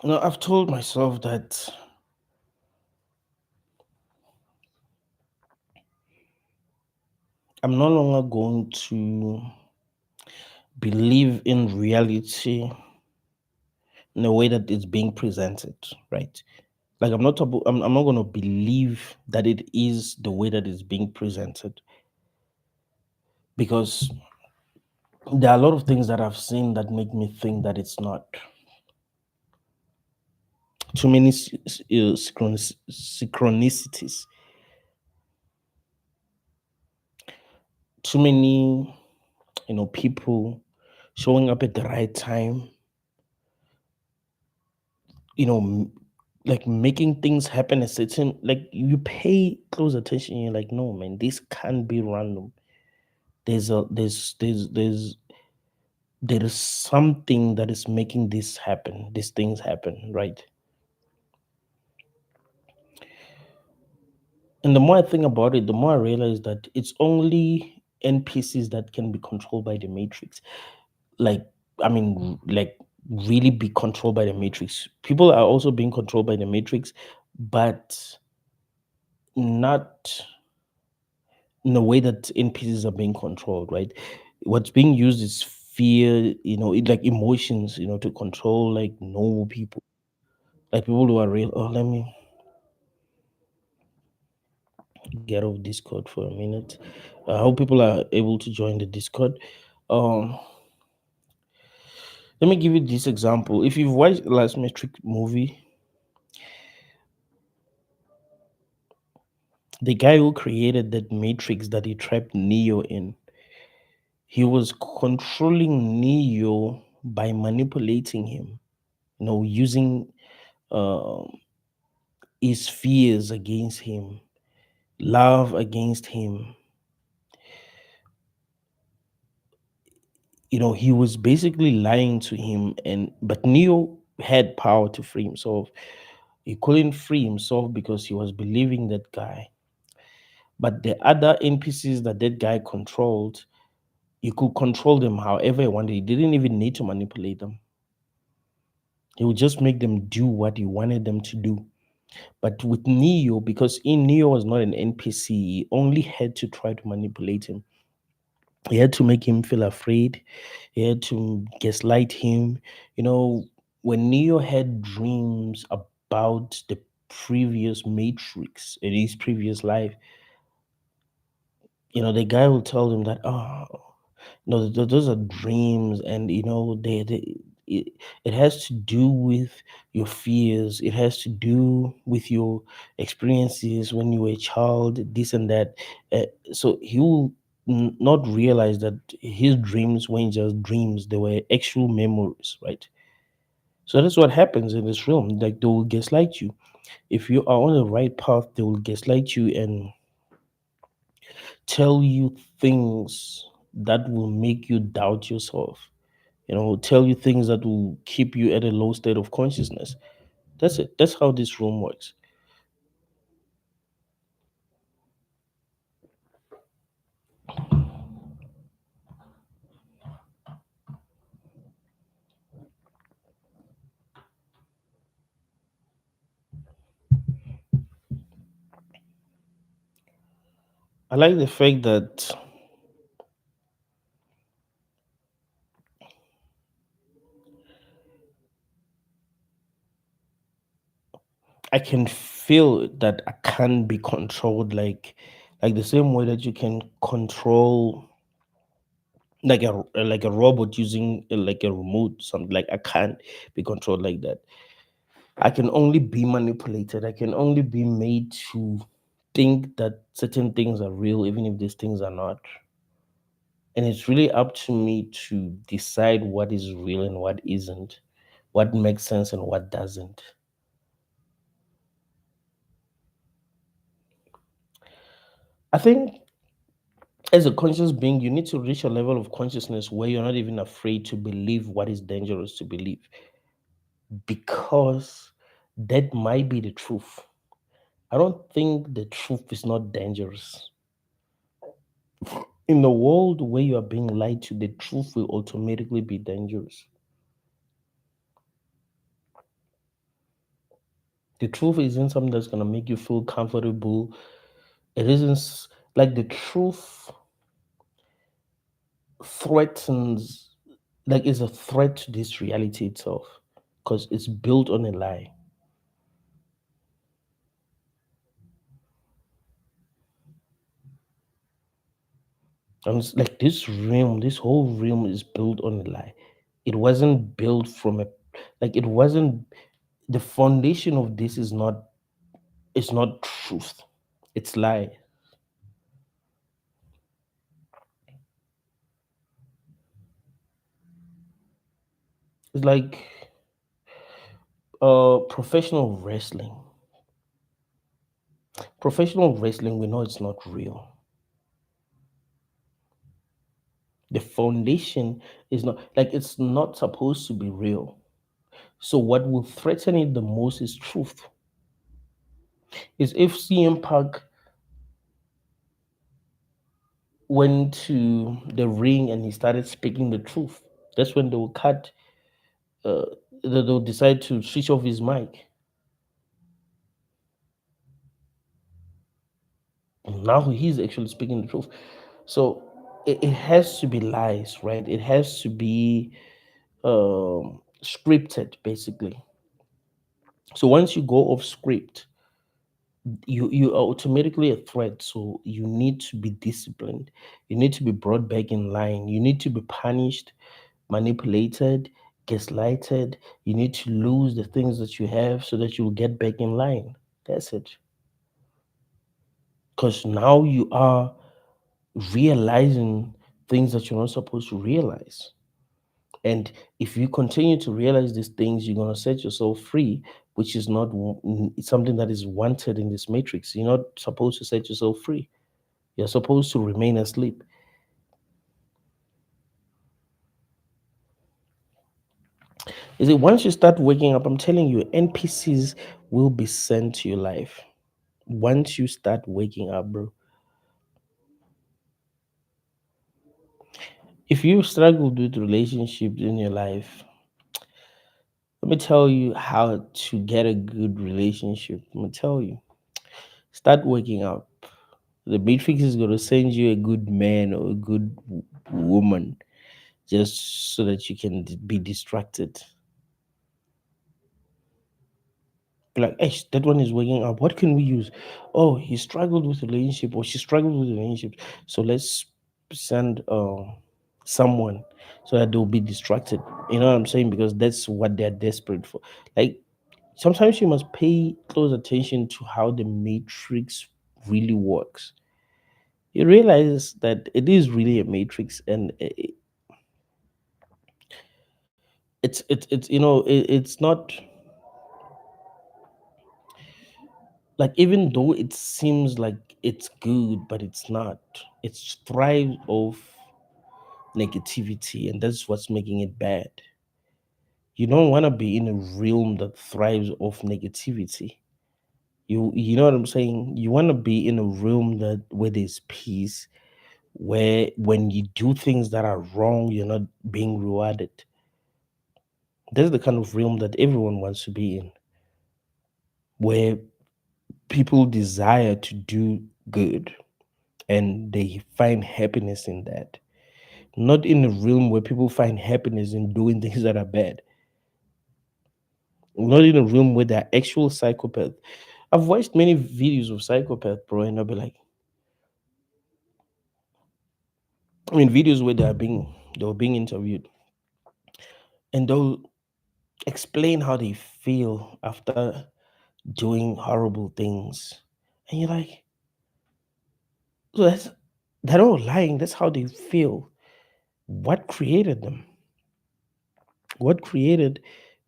I've told myself that I'm no longer going to believe in reality in the way that it's being presented, right? Like I'm not going to believe that it is the way that it's being presented. because there are a lot of things that I've seen that make me think that it's not. Too many synchronicities, too many, people showing up at the right time, you know, like making things happen a certain, like you pay close attention. You're like, no, man, this can't be random. There is something that is making this happen, these things happen, right? And the more I think about it, the more I realize that it's only NPCs that can be controlled by the Matrix. Like, I mean, like really be controlled by the Matrix. People are also being controlled by the Matrix, but not in the way that NPCs are being controlled, right? What's being used is fear, like emotions, to control like normal people, like people who are real. Oh, let me get off Discord for a minute. I hope people are able to join the Discord. Um, Let me give you this example. If you've watched the last Metric movie, the guy who created that matrix that he trapped Neo in, he was controlling Neo by manipulating him, using um his fears against him, love against him. He was basically lying to him, and but Neo had power to free himself. He couldn't free himself because he was believing that guy. But the other NPCs that guy controlled, he could control them however he wanted. He didn't even need to manipulate them. He would just make them do what he wanted them to do. But with Neo, because in Neo was not an NPC, he only had to try to manipulate him. He had to make him feel afraid. He had to gaslight him. You know, when Neo had dreams about the previous Matrix in his previous life, the guy will tell him that, oh, no, those are dreams, and it, it has to do with your fears. It has to do with your experiences when you were a child, this and that. So he will not realize that his dreams weren't just dreams; they were actual memories, right? So that's what happens in this realm. Like they will gaslight you. If you are on the right path, they will gaslight you and tell you things that will make you doubt yourself. Tell you things that will keep you at a low state of consciousness. That's it. That's how this room works. I like the fact that I can feel that I can be controlled, like the same way that you can control like a robot using like a remote, something. Like I can't be controlled like that. I can only be manipulated. I can only be made to think that certain things are real, even if these things are not. And it's really up to me to decide what is real and what isn't, what makes sense and what doesn't. I think as a conscious being, you need to reach a level of consciousness where you're not even afraid to believe what is dangerous to believe, because that might be the truth. I don't think the truth is not dangerous. In the world where you are being lied to, the truth will automatically be dangerous. The truth isn't something that's going to make you feel comfortable. It isn't like the truth threatens, like, is a threat to this reality itself because it's built on a lie. And it's like this whole realm is built on a lie. It wasn't built from a like it wasn't the foundation of this is not truth. It's lie. It's like professional wrestling. Professional wrestling, we know it's not real. The foundation is not like it's not supposed to be real. So what will threaten it the most is truth. Is if CM Punk went to the ring and he started speaking the truth. That's when they will cut. Uh, they'll decide to switch off his mic. Now he's actually speaking the truth. So it has to be lies, right? It has to be scripted, basically. So once you go off script, you are automatically a threat. So you need to be disciplined. You need to be brought back in line. You need to be punished, manipulated, gaslighted. You need to lose the things that you have so that you will get back in line. That's it. Because now you are realizing things that you're not supposed to realize. And if you continue to realize these things, you're going to set yourself free, which is not something that is wanted in this matrix. You're not supposed to set yourself free. You're supposed to remain asleep. Is it once you start waking up, I'm telling you, NPCs will be sent to your life. Once you start waking up, bro. If you struggled with relationships in your life, let me tell you how to get a good relationship. Let me tell you. Start waking up. The matrix is going to send you a good man or a good woman just so that you can be distracted. Be like, hey, that one is waking up. What can we use? Oh, he struggled with relationship or she struggled with relationship. So let's send someone so that they'll be distracted. You know what I'm saying? Because that's what they're desperate for. Like sometimes you must pay close attention to how the matrix really works. You realize that it is really a matrix, and it's it's not like, even though it seems like it's good, but it's not. It's thrives of negativity, and that's what's making it bad. You don't want to be in a realm that thrives off negativity. You know what I'm saying? You want to be in a realm that where there's peace, where when you do things that are wrong, you're not being rewarded. That's the kind of realm that everyone wants to be in, where people desire to do good and they find happiness in that. Not in a realm where people find happiness in doing things that are bad. Not in a room where they're actual psychopath. I've watched many videos of psychopath, bro, and I'll be like, I mean, videos where they were being interviewed, and they'll explain how they feel after doing horrible things, and you're like, so they're not lying. That's how they feel. What created them? What created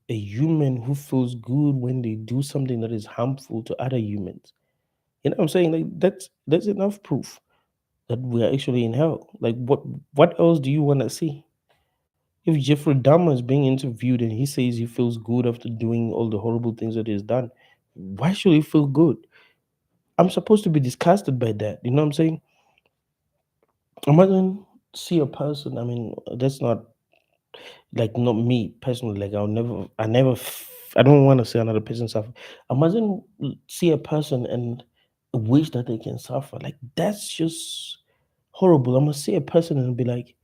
a human who feels good when they do something that is harmful to other humans? You know what I'm saying? Like that's enough proof that we are actually in hell. Like what else do you want to see? If Jeffrey Dahmer is being interviewed and he says he feels good after doing all the horrible things that he's done, why should he feel good? I'm supposed to be disgusted by that. You know what I'm saying? Imagine see a person. I mean, that's not like not me personally. Like I don't want to see another person suffer. Imagine see a person and wish that they can suffer. Like that's just horrible. I'm gonna see a person and be like,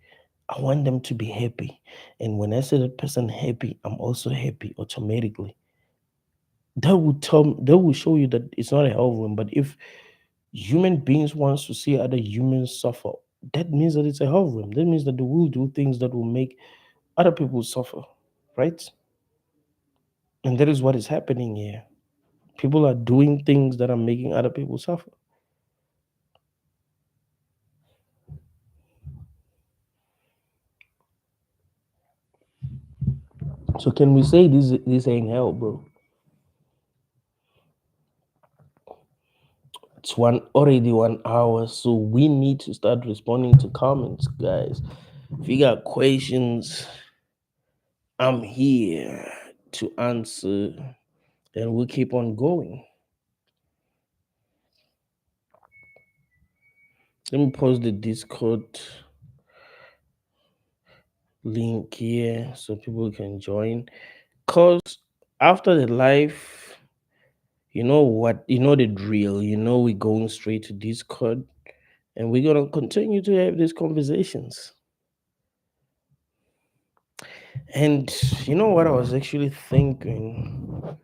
I want them to be happy. And when I see that person happy, I'm also happy automatically. That will show you that it's not a hell room. But if human beings wants to see other humans suffer, that means that it's a hell room. That means that they will do things that will make other people suffer, right? And that is what is happening here. People are doing things that are making other people suffer. So can we say this ain't hell, bro? It's already 1 hour, so we need to start responding to comments, guys. If you got questions, I'm here to answer, and we'll keep on going. Let me post the Discord link here so people can join. Cause after the live, you know what, you know the drill. You know we're going straight to Discord, and we're gonna continue to have these conversations. And you know what I was actually thinking?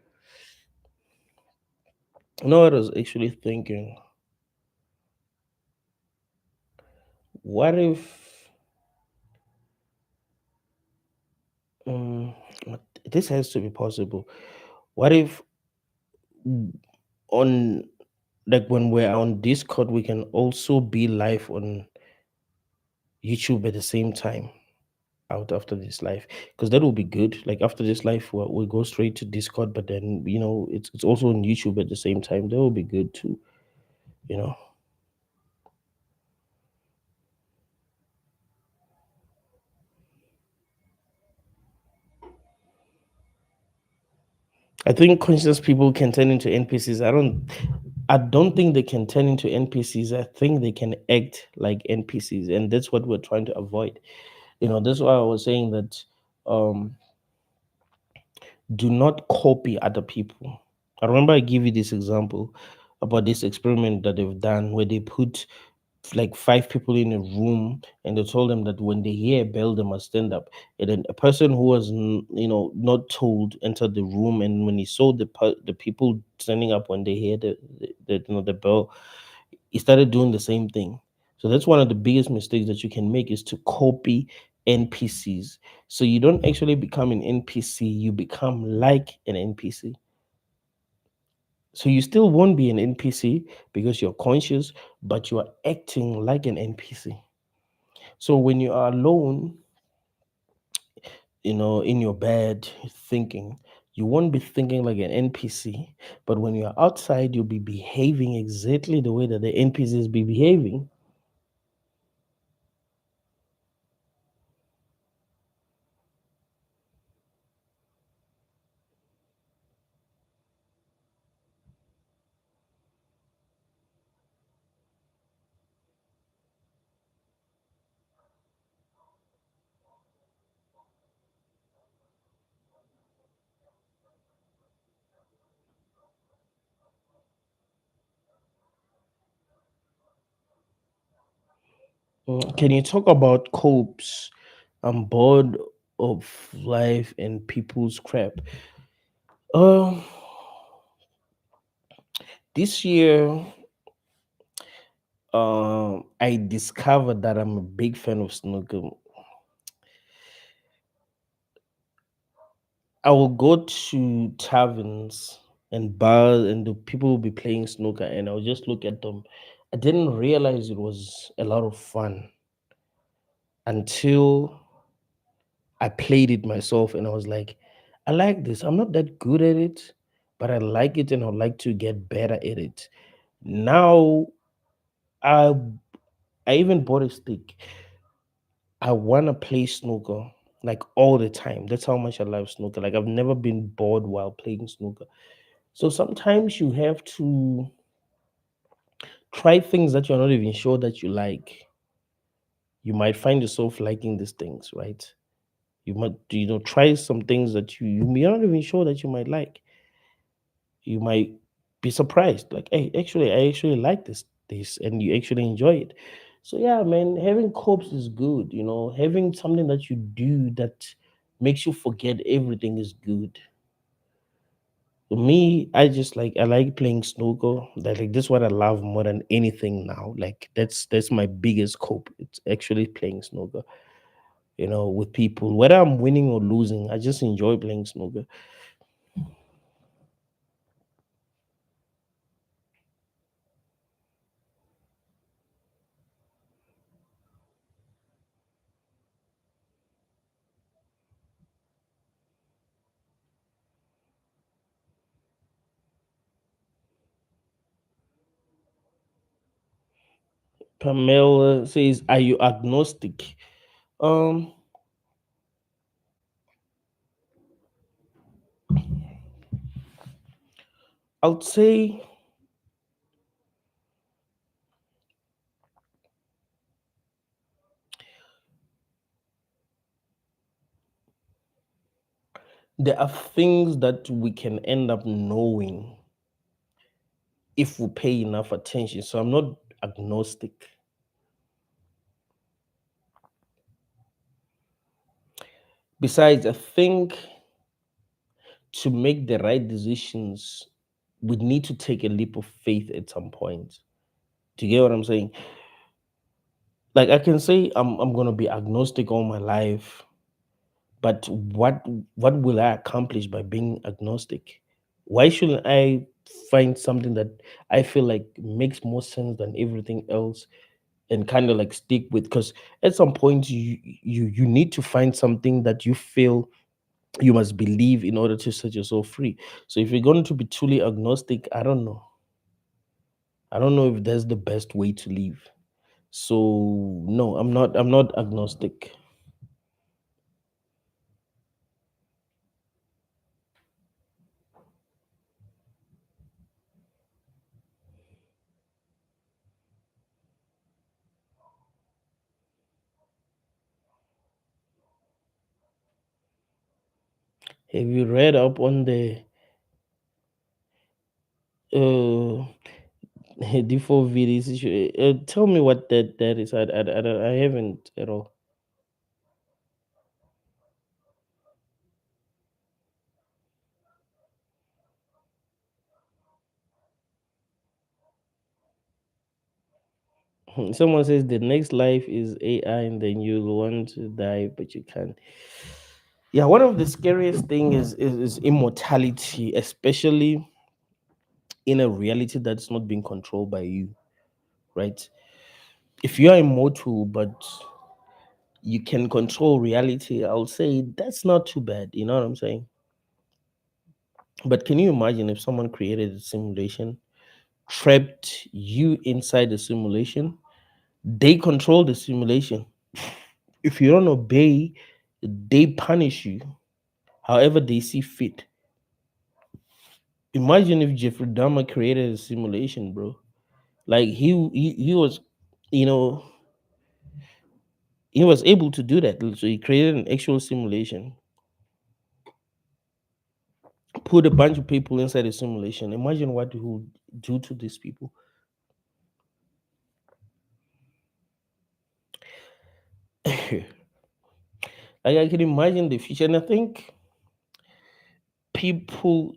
You know what I was actually thinking? What if um, this has to be possible? What if on like when we're on Discord, we can also be live on YouTube at the same time out after this live? Because that will be good. Like after this live, we'll go straight to Discord, but then it's also on YouTube at the same time. That will be good too. You know. I think conscious people can turn into NPCs. I don't think they can turn into NPCs. I think they can act like NPCs, and that's what we're trying to avoid. That's why I was saying that um do not copy other people. I remember I give you this example about this experiment that they've done where they put like five people in a room and they told them that when they hear a bell they must stand up, and then a person who was not told entered the room, and when he saw the people standing up when they hear the bell, he started doing the same thing. So that's one of the biggest mistakes that you can make, is to copy NPCs. So you don't actually become an NPC, you become like an NPC. So you still won't be an NPC because you're conscious, but you are acting like an NPC. So when you are alone, in your bed thinking, you won't be thinking like an NPC. But when you're outside, you'll be behaving exactly the way that the NPCs be behaving. Can you talk about copes? I'm bored of life and people's crap. Um, this year, I discovered that I'm a big fan of snooker. I will go to taverns and bars, and the people will be playing snooker, and I'll just look at them. I didn't realize it was a lot of fun until I played it myself, and I was like, I like this. I'm not that good at it, but I like it, and I'd like to get better at it. Now, I I even bought a stick. I wanna play snooker like all the time. That's how much I love snooker. Like I've never been bored while playing snooker. So sometimes you have to try things that you're not even sure that you like. You might find yourself liking these things, right? You might, try some things that you're not even sure that you might like. You might be surprised, like, hey, actually, I actually like this, and you actually enjoy it. So yeah, man, having copes is good. Having something that you do that makes you forget everything is good. Me, I like playing snooker. Like this is what I love more than anything now. Like that's my biggest cope. It's actually playing snooker. With people. Whether I'm winning or losing, I just enjoy playing snooker. Pamela says, "Are you agnostic?" Um, I would say there are things that we can end up knowing if we pay enough attention. So I'm not agnostic. Besides, I think to make the right decisions, we need to take a leap of faith at some point. Do you get what I'm saying? Like I can say I'm gonna be agnostic all my life, but what will I accomplish by being agnostic? Why shouldn't I find something that I feel like makes more sense than everything else and kind of like stick with? Because at some point you need to find something that you feel you must believe in order to set yourself free. So if you're going to be truly agnostic, I don't know if that's the best way to live. So no, I'm not agnostic. Have you read up on the uh default VDs issue? Tell me what that is. I haven't at all. Someone says the next life is AI, and then you'll want to die, but you can't. Yeah, one of the scariest thing is immortality, especially in a reality that's not being controlled by you, right? If you are immortal, but you can control reality, I'll say that's not too bad. You know what I'm saying? But can you imagine if someone created a simulation, trapped you inside the simulation? They control the simulation. If you don't obey, they punish you however they see fit. Imagine if Jeffrey Dahmer created a simulation, bro. Like he was, you know, he was able to do that. So he created an actual simulation, put a bunch of people inside a simulation. Imagine what he would do to these people. Like I can imagine the future, and I think people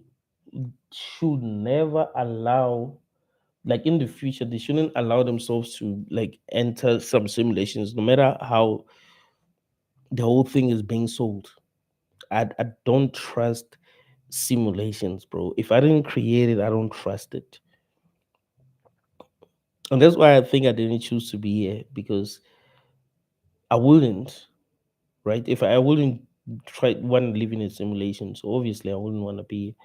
should never allow, like in the future, they shouldn't allow themselves to like enter some simulations, no matter how the whole thing is being sold. I don't trust simulations, bro. If I didn't create it, I don't trust it. And that's why I think I didn't choose to be here because I wouldn't, right? If I wouldn't try want to live in a simulation, so obviously I wouldn't want to be,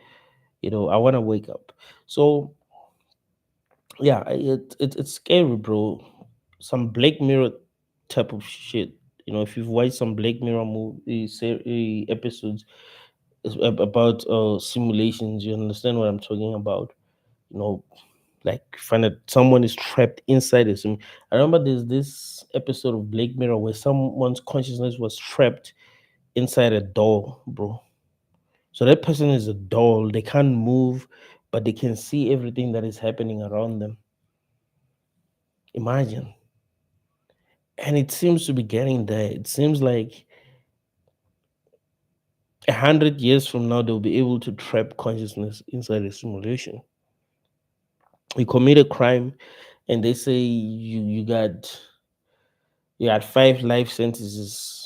I want to wake up. So yeah, it's scary, bro. Some Black Mirror type of shit. If you've watched some Black Mirror movie episodes about simulations, you understand what I'm talking about. You know, like find that someone is trapped inside a sim. I remember there's this episode of Black Mirror where someone's consciousness was trapped inside a doll, bro. So that person is a doll. They can't move, but they can see everything that is happening around them. Imagine. And it seems to be getting there. It seems like 100 years from now, they'll be able to trap consciousness inside a simulation. You commit a crime, and they say you got 5 life sentences.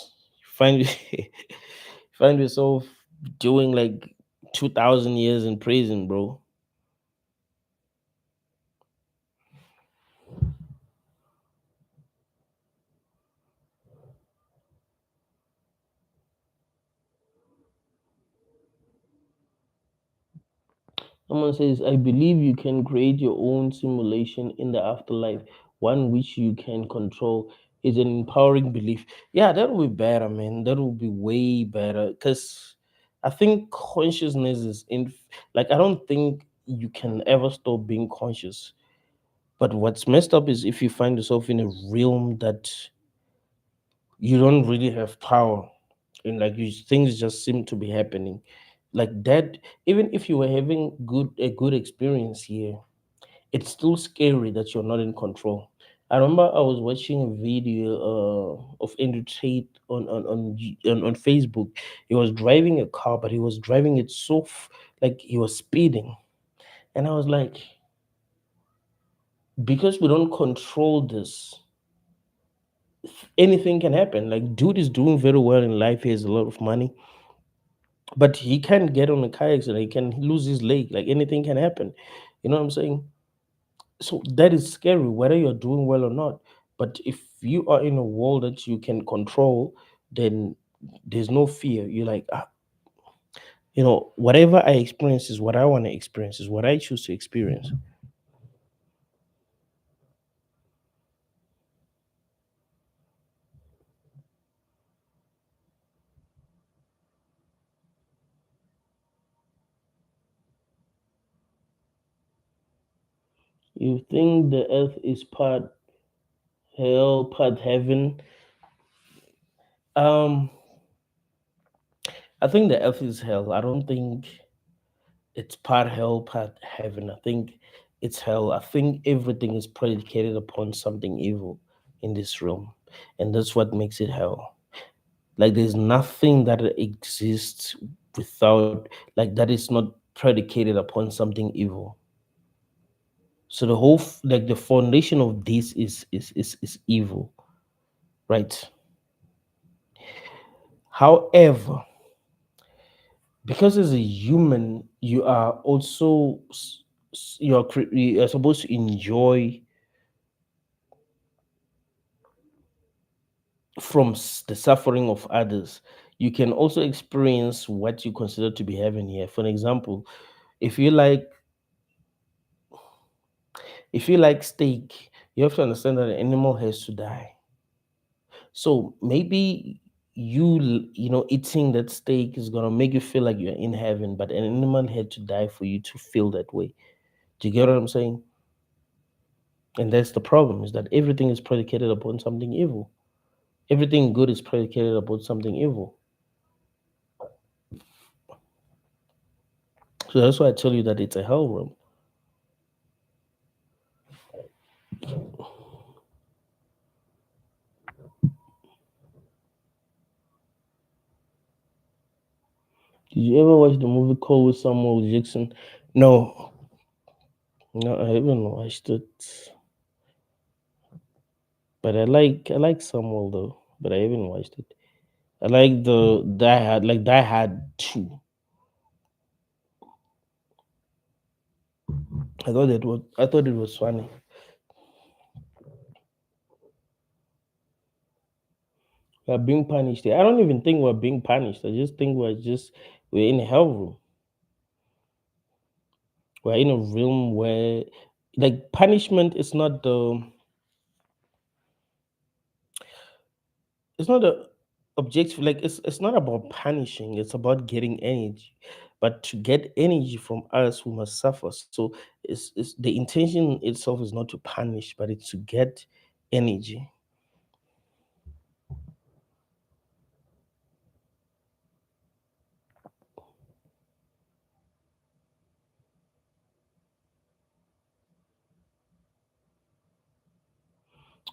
Find find yourself doing like 2,000 years in prison, bro. Someone says, I believe you can create your own simulation in the afterlife, one which you can control. Is an empowering belief. Yeah, that will be better, man. That will be way better. Because I think consciousness is in, like, I don't think you can ever stop being conscious. But what's messed up is if you find yourself in a realm that you don't really have power, and like things just seem to be happening like that. Even if you were having a good experience here, it's still scary that you're not in control. I remember I was watching a video of Andrew Tate on Facebook. He was driving a car, but he was driving it like he was speeding, and I was like, because we don't control this, anything can happen. Like, dude is doing very well in life. He has a lot of money, but he can get on a car accident. He can lose his leg. Like, anything can happen. You know what I'm saying? So that is scary, whether you're doing well or not. But if you are in a world that you can control, then there's no fear. You're like, whatever I experience is what I want to experience, is what I choose to experience. You think the earth is part hell, part heaven? Um, I think the earth is hell. I don't think it's part hell, part heaven. I think it's hell. I think everything is predicated upon something evil in this realm, and that's what makes it hell. Like, there's nothing that exists without, like, that is not predicated upon something evil. So the whole like the foundation of this is evil, right? However, because as a human, you are also you are supposed to enjoy from the suffering of others. You can also experience what you consider to be heaven here. For an example, if you like if you like steak, you have to understand that an animal has to die. So maybe eating that steak is gonna make you feel like you're in heaven, but an animal had to die for you to feel that way. Do you get what I'm saying? And that's the problem, is that everything is predicated upon something evil. Everything good is predicated upon something evil. So that's why I tell you that it's a hell room. Did you ever watch the movie Call with Samuel Jackson? No, no, I haven't watched it. But I like Samuel though. But I haven't watched it. I like the Die Hard 2. I thought it was funny. We're being punished here. I don't even think we're being punished. I just think we're in a hell room. We're in a realm where, like, punishment is not the it's not a objective. Like, it's not about punishing, it's about getting energy. But to get energy from us, we must suffer. So it's the intention itself is not to punish, but it's to get energy.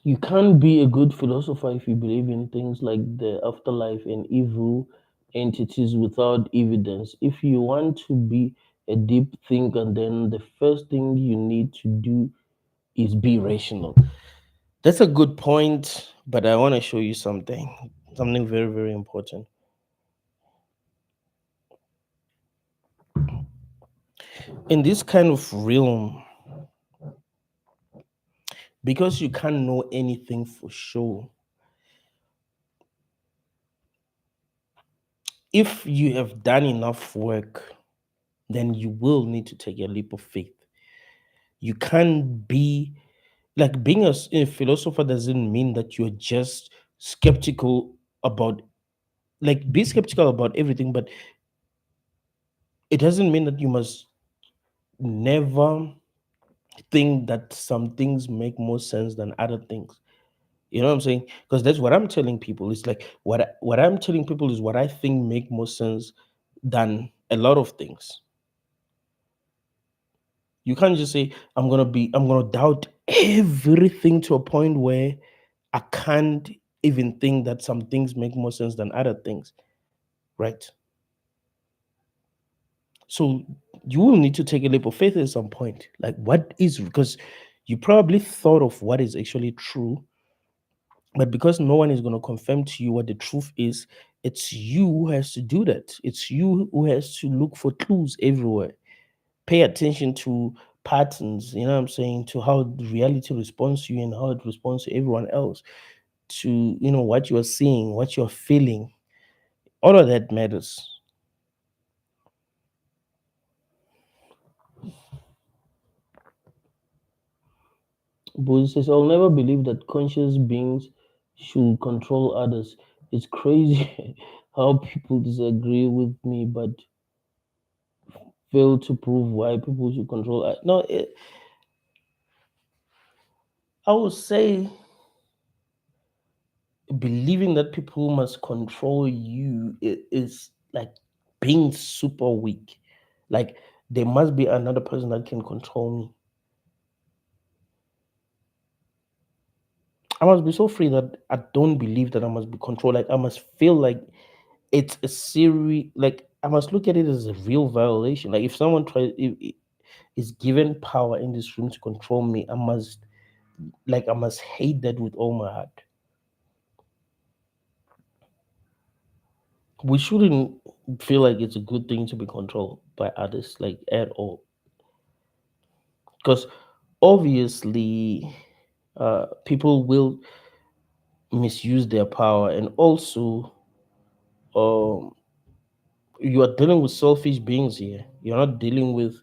You can't be a good philosopher if you believe in things like the afterlife and evil, entities without evidence. If you want to be a deep thinker, then the first thing you need to do is be rational. That's a good point, but I want to show you something very, very important. In this kind of realm, because you can't know anything for sure, if you have done enough work, then you will need to take a leap of faith. You can't be like being a philosopher doesn't mean that you're just skeptical about, like, be skeptical about everything, but it doesn't mean that you must never think that some things make more sense than other things. You know what I'm saying? Because that's what I'm telling people. It's like what I'm telling people is what I think make more sense than a lot of things. You can't just say I'm gonna doubt everything to a point where I can't even think that some things make more sense than other things, right? So you will need to take a leap of faith at some point. Like, what is, because you probably thought of what is actually true, but because no one is going to confirm to you what the truth is, it's you who has to do that. It's you who has to look for clues everywhere. Pay attention to patterns, you know what I'm saying, to how reality responds to you and how it responds to everyone else, to, what you're seeing, what you're feeling. All of that matters. But says, I'll never believe that conscious beings should control others. It's crazy how people disagree with me but fail to prove why people should control. No, I would say believing that people must control you is like being super weak. Like, there must be another person that can control me. I must be so free that I don't believe that I must be controlled. Like, I must feel like it's a serious, like, I must look at it as a real violation. Like, if someone is given power in this room to control me, I must hate that with all my heart. We shouldn't feel like it's a good thing to be controlled by others, like, at all. Because obviously, people will misuse their power, and also, um, you are dealing with selfish beings here. You're not dealing with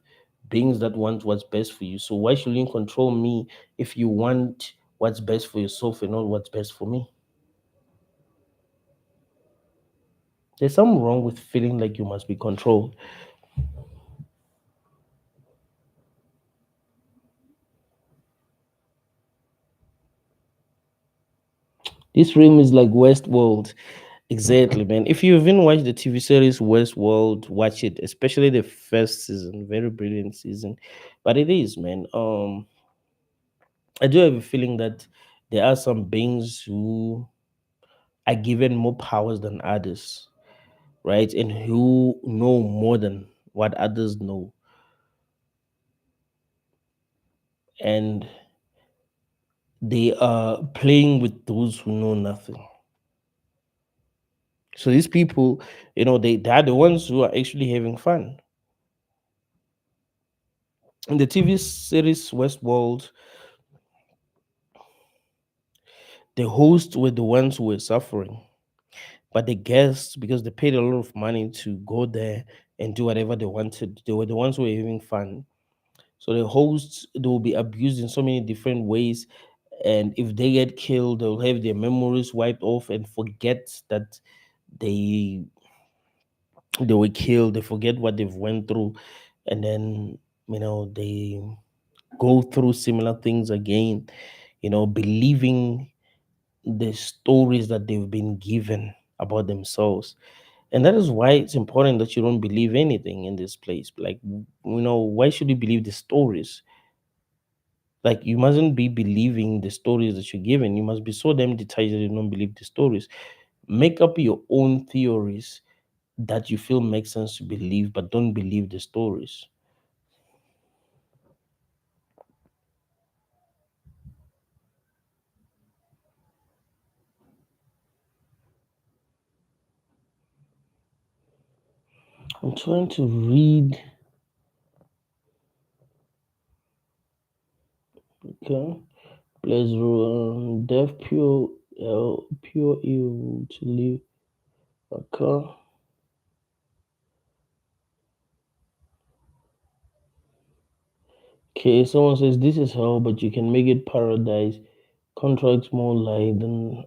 beings that want what's best for you. So why should you control me if you want what's best for yourself and not what's best for me? There's something wrong with feeling like you must be controlled. This room is like Westworld. Exactly, man. If you haven't watched the TV series Westworld, watch it, especially the first season. Very brilliant season. But it is, man. I do have a feeling that there are some beings who are given more powers than others, right? And who know more than what others know. And they are playing with those who know nothing. So these people, they are the ones who are actually having fun. In the TV series Westworld, the hosts were the ones who were suffering. But the guests, because they paid a lot of money to go there and do whatever they wanted, they were the ones who were having fun. So the hosts, they will be abused in so many different ways. And if they get killed, they'll have their memories wiped off and forget that they they were killed. They forget what they've went through, and then they go through similar things again. Believing the stories that they've been given about themselves. And that is why it's important that you don't believe anything in this place. Like, why should you believe the stories? Like, you mustn't be believing the stories that you're given. You must be so damn detached that you don't believe the stories. Make up your own theories that you feel makes sense to believe, but don't believe the stories. I'm trying to read. Okay. Pleasure, death, pure evil to live. Okay. Okay, someone says this is hell, but you can make it paradise. Contracts more light than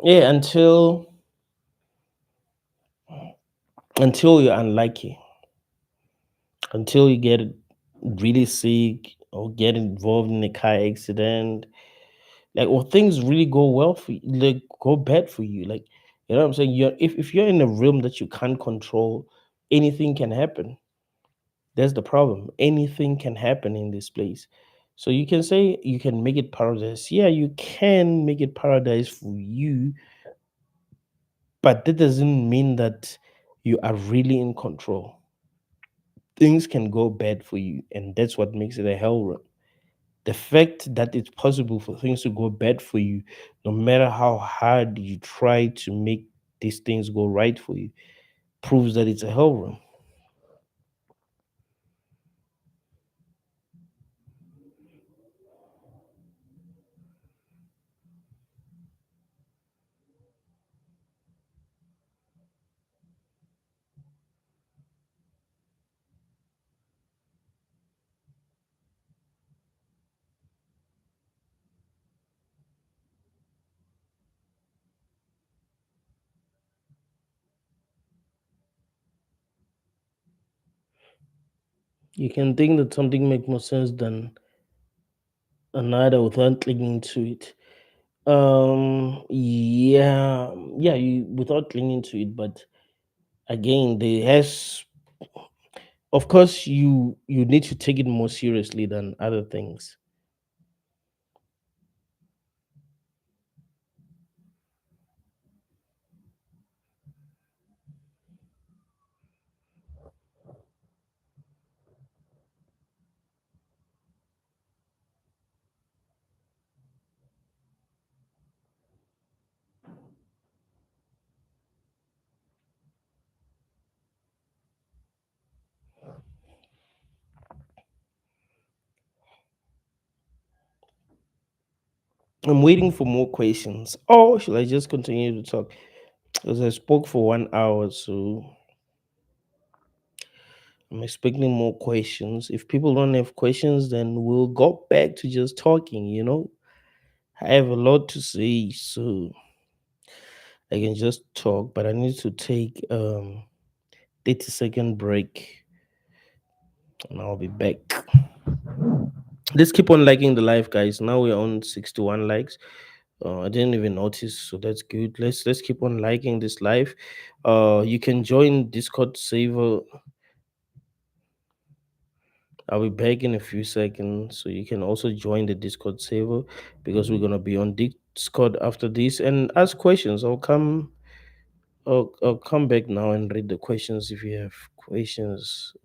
yeah, until you're unlucky, until you get really sick or get involved in a car accident, like, or things really go well for you, like go bad for you. Like, you know what I'm saying? You're if you're in a realm that you can't control, anything can happen. That's the problem. Anything can happen in this place. So you can say you can make it paradise. Yeah, you can make it paradise for you, but that doesn't mean that you are really in control. Things can go bad for you, and that's what makes it a hell run. The fact that it's possible for things to go bad for you, no matter how hard you try to make these things go right for you, proves that it's a hell run. You can think that something makes more sense than another without clinging to it. Yeah, you without clinging to it, but again, there has, of course, you need to take it more seriously than other things. I'm waiting for more questions. Or should I just continue to talk? Because I spoke for 1 hour, so I'm expecting more questions. If people don't have questions, then we'll go back to just talking. I have a lot to say, so I can just talk, but I need to take 30-second break and I'll be back. Let's keep on liking the live, guys. Now we're on 61 likes. I didn't even notice, so that's good. Let's keep on liking this live. You can join Discord server. I'll be back in a few seconds, so you can also join the Discord server because we're gonna be on Discord after this and ask questions. I'll come back now and read the questions if you have questions.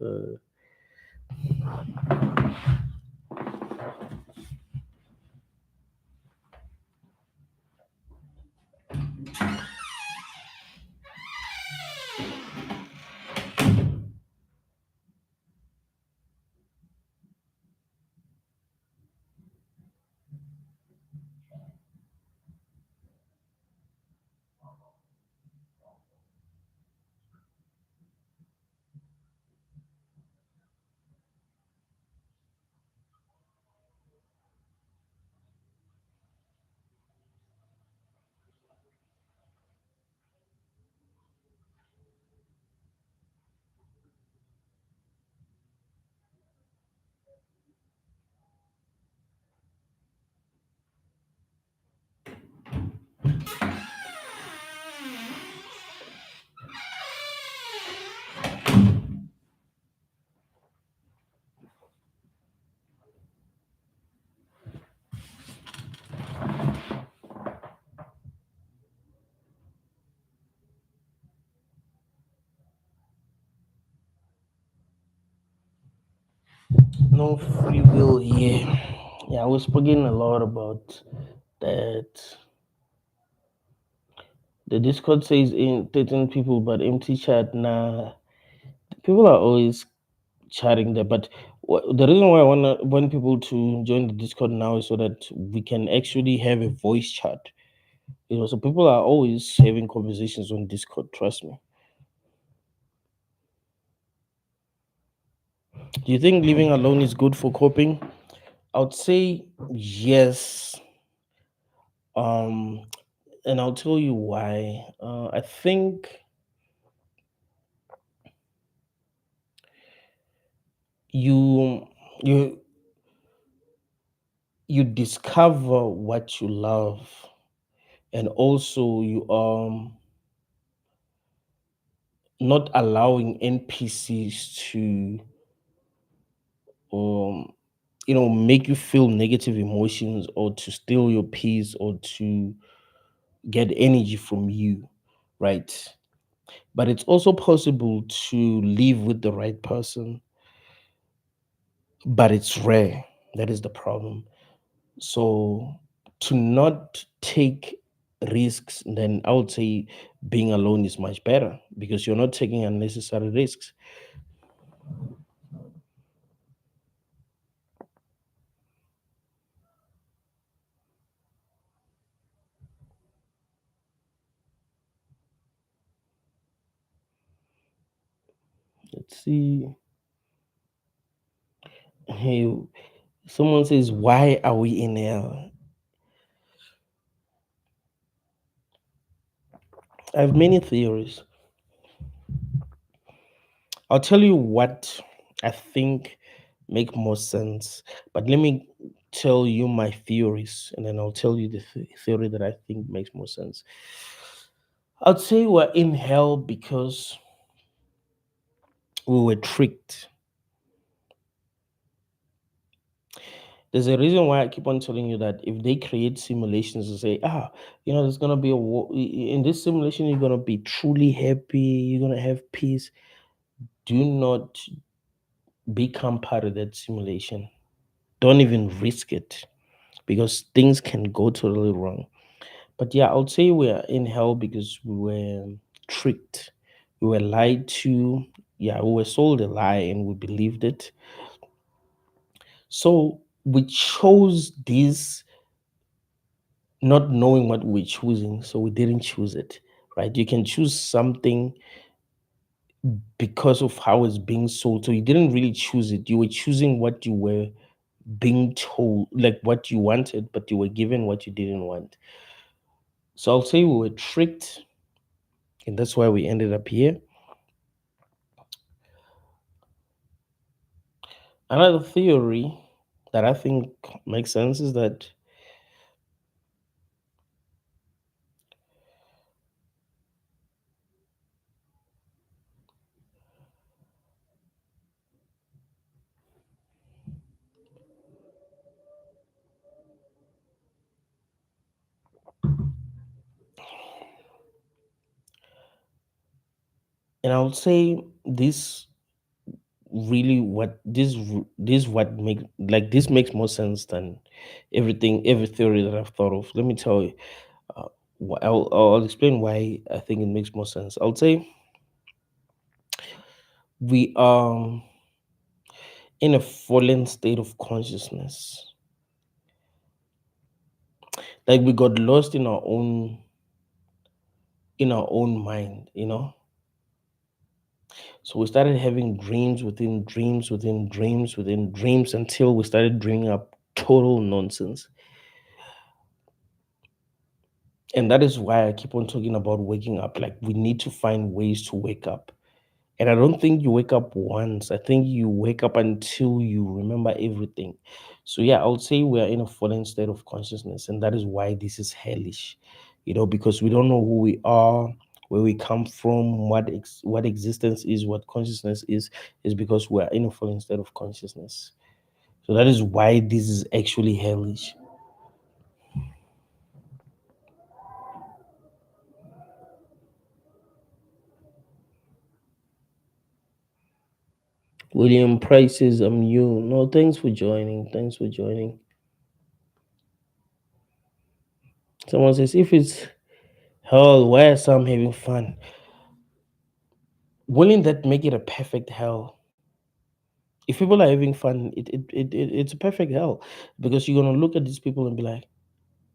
No free will here. Yeah, I was speaking a lot about that. The Discord says in 13 people, but empty chat. Nah, people are always chatting there. But the reason why want people to join the Discord now is so that we can actually have a voice chat. So people are always having conversations on Discord. Trust me. Do you think living alone is good for coping? I would say yes. Um, and I'll tell you why. I think you you you discover what you love, and also you not allowing NPCs to um make you feel negative emotions or to steal your peace or to get energy from you, right? But it's also possible to live with the right person, but it's rare. That is the problem. So to not take risks, then I would say being alone is much better because you're not taking unnecessary risks. Let's see. Hey, someone says, why are we in hell? I have many theories. I'll tell you what I think make more sense, but let me tell you my theories, and then I'll tell you the theory that I think makes more sense. I'd say we're in hell because we were tricked. There's a reason why I keep on telling you that if they create simulations and say, there's gonna be a war in this simulation, you're gonna be truly happy, you're gonna have peace. Do not become part of that simulation. Don't even risk it because things can go totally wrong. But yeah, I would say we are in hell because we were tricked. We were lied to. Yeah, we were sold a lie and we believed it. So we chose this not knowing what we're choosing. So we didn't choose it, right? You can choose something because of how it's being sold. So you didn't really choose it. You were choosing what you were being told, like what you wanted, but you were given what you didn't want. So I'll say we were tricked, and that's why we ended up here. Another theory that I think makes sense is that, and I would say this what make like this makes more sense than every theory that I've thought of. Let me tell you. Uh, I'll explain why I think it makes more sense. I would say we are in a fallen state of consciousness. Like we got lost in our own mind. So we started having dreams within dreams within dreams within dreams until we started dreaming up total nonsense. And that is why I keep on talking about waking up. Like we need to find ways to wake up. And I don't think you wake up once. I think you wake up until you remember everything. So yeah, I would say we are in a fallen state of consciousness, and that is why this is hellish. Because we don't know who we are, where we come from, what existence is, what consciousness is because we are in a fallen state of consciousness. So that is why this is actually hellish. William Price says I'm you. No, thanks for joining. Thanks for joining. Someone says if it's hell, why are some having fun? Wouldn't that make it a perfect hell? If people are having fun, it's a perfect hell because you're gonna look at these people and be like,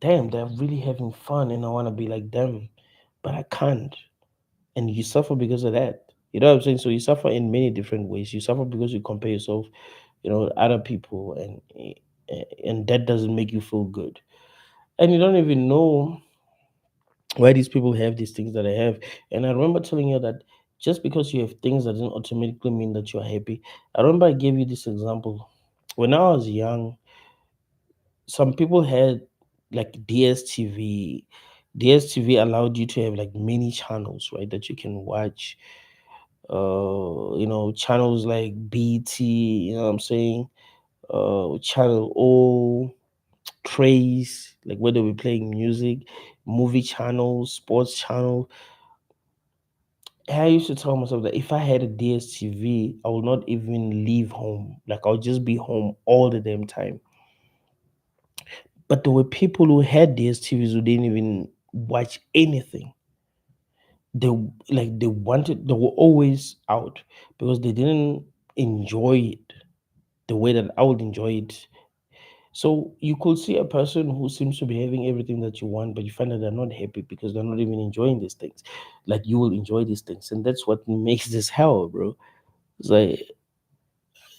damn, they're really having fun, and I wanna be like them, but I can't. And you suffer because of that. You know what I'm saying? So you suffer in many different ways. You suffer because you compare yourself, other people, and that doesn't make you feel good. And you don't even know why these people have these things that they have. And I remember telling you that just because you have things that doesn't automatically mean that you're happy. I remember I gave you this example. When I was young, some people had like DSTV. DSTV allowed you to have like many channels, right, that you can watch. Channels like BT, you know what I'm saying? Channel O, Trace, like where they were playing music, movie channels, sports channel. I used to tell myself that if I had a DSTV, I would not even leave home. Like I'll just be home all the damn time. But there were people who had DSTVs who didn't even watch anything. They were always out because they didn't enjoy it the way that I would enjoy it. So you could see a person who seems to be having everything that you want, but you find that they're not happy because they're not even enjoying these things. Like you will enjoy these things, and that's what makes this hell, bro. It's like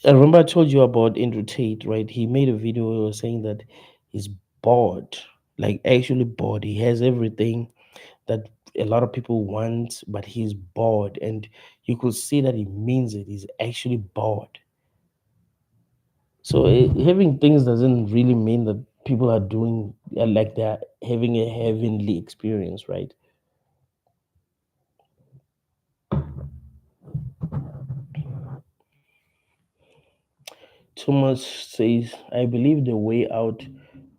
I remember I told you about Andrew Tate, right? He made a video where he was saying that he's bored, like actually bored. He has everything that a lot of people want, but he's bored, and you could see that he means it. He's actually bored. So having things doesn't really mean that people are doing like they're having a heavenly experience, right? Thomas says, I believe the way out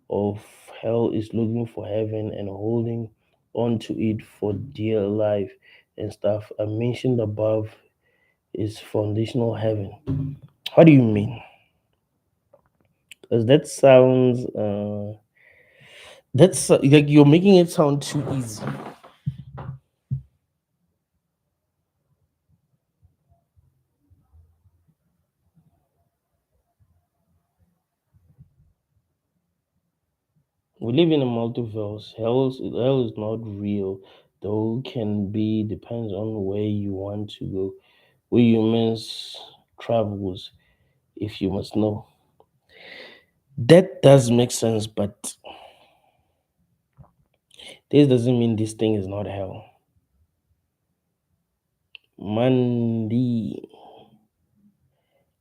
of hell is looking for heaven and holding on to it for dear life and stuff. I mentioned above is foundational heaven. What do you mean? Because that sounds that's like you're making it sound too easy. We live in a multiverse. Hell is not real, though can be depends on where you want to go. Where humans travels, if you must know. That does make sense, but this doesn't mean this thing is not hell. Mandi,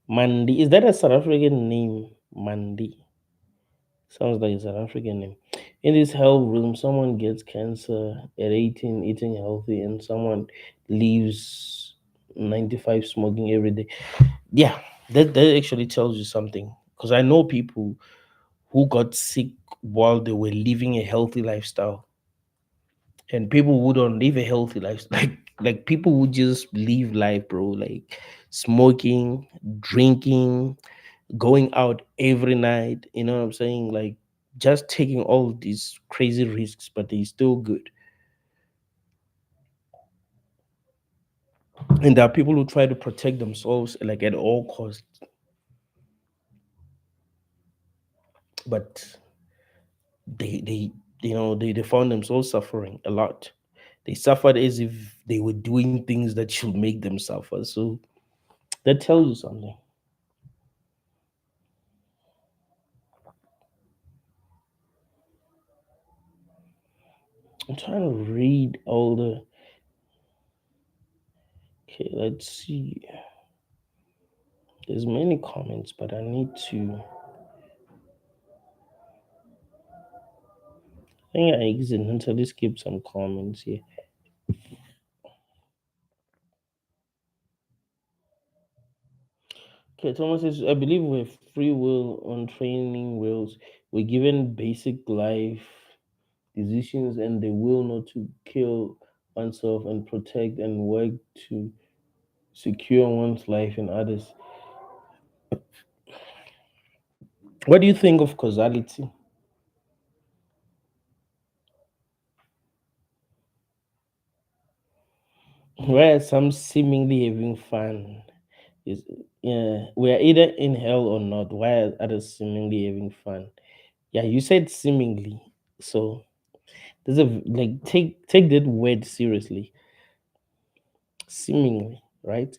Mandi, is that a South African name? Mandi sounds like a South African name. In this hell room, someone gets cancer at 18, eating healthy, and someone leaves 95 smoking every day. Yeah, that actually tells you something. Because I know people who got sick while they were living a healthy lifestyle, and people who don't live a healthy life, like people who just live life, bro, like smoking, drinking, going out every night. You know what I'm saying? Like just taking all these crazy risks, but they're still good. And there are people who try to protect themselves like at all costs, but they found themselves suffering a lot. They suffered as if they were doing things that should make them suffer. So that tells you something. I'm trying to read all the. Okay, let's see. There's many comments, but I need to. I think I accidentally skipped some comments here. Okay, Thomas says, I believe we have free will on training wheels. We're given basic life decisions and the will not to kill oneself and protect and work to secure one's life and others. What do you think of causality? Where some seemingly having fun is, yeah, we are either in hell or not. Why are others seemingly having fun? Yeah, you said seemingly. So there's a like take that word seriously. Seemingly, right?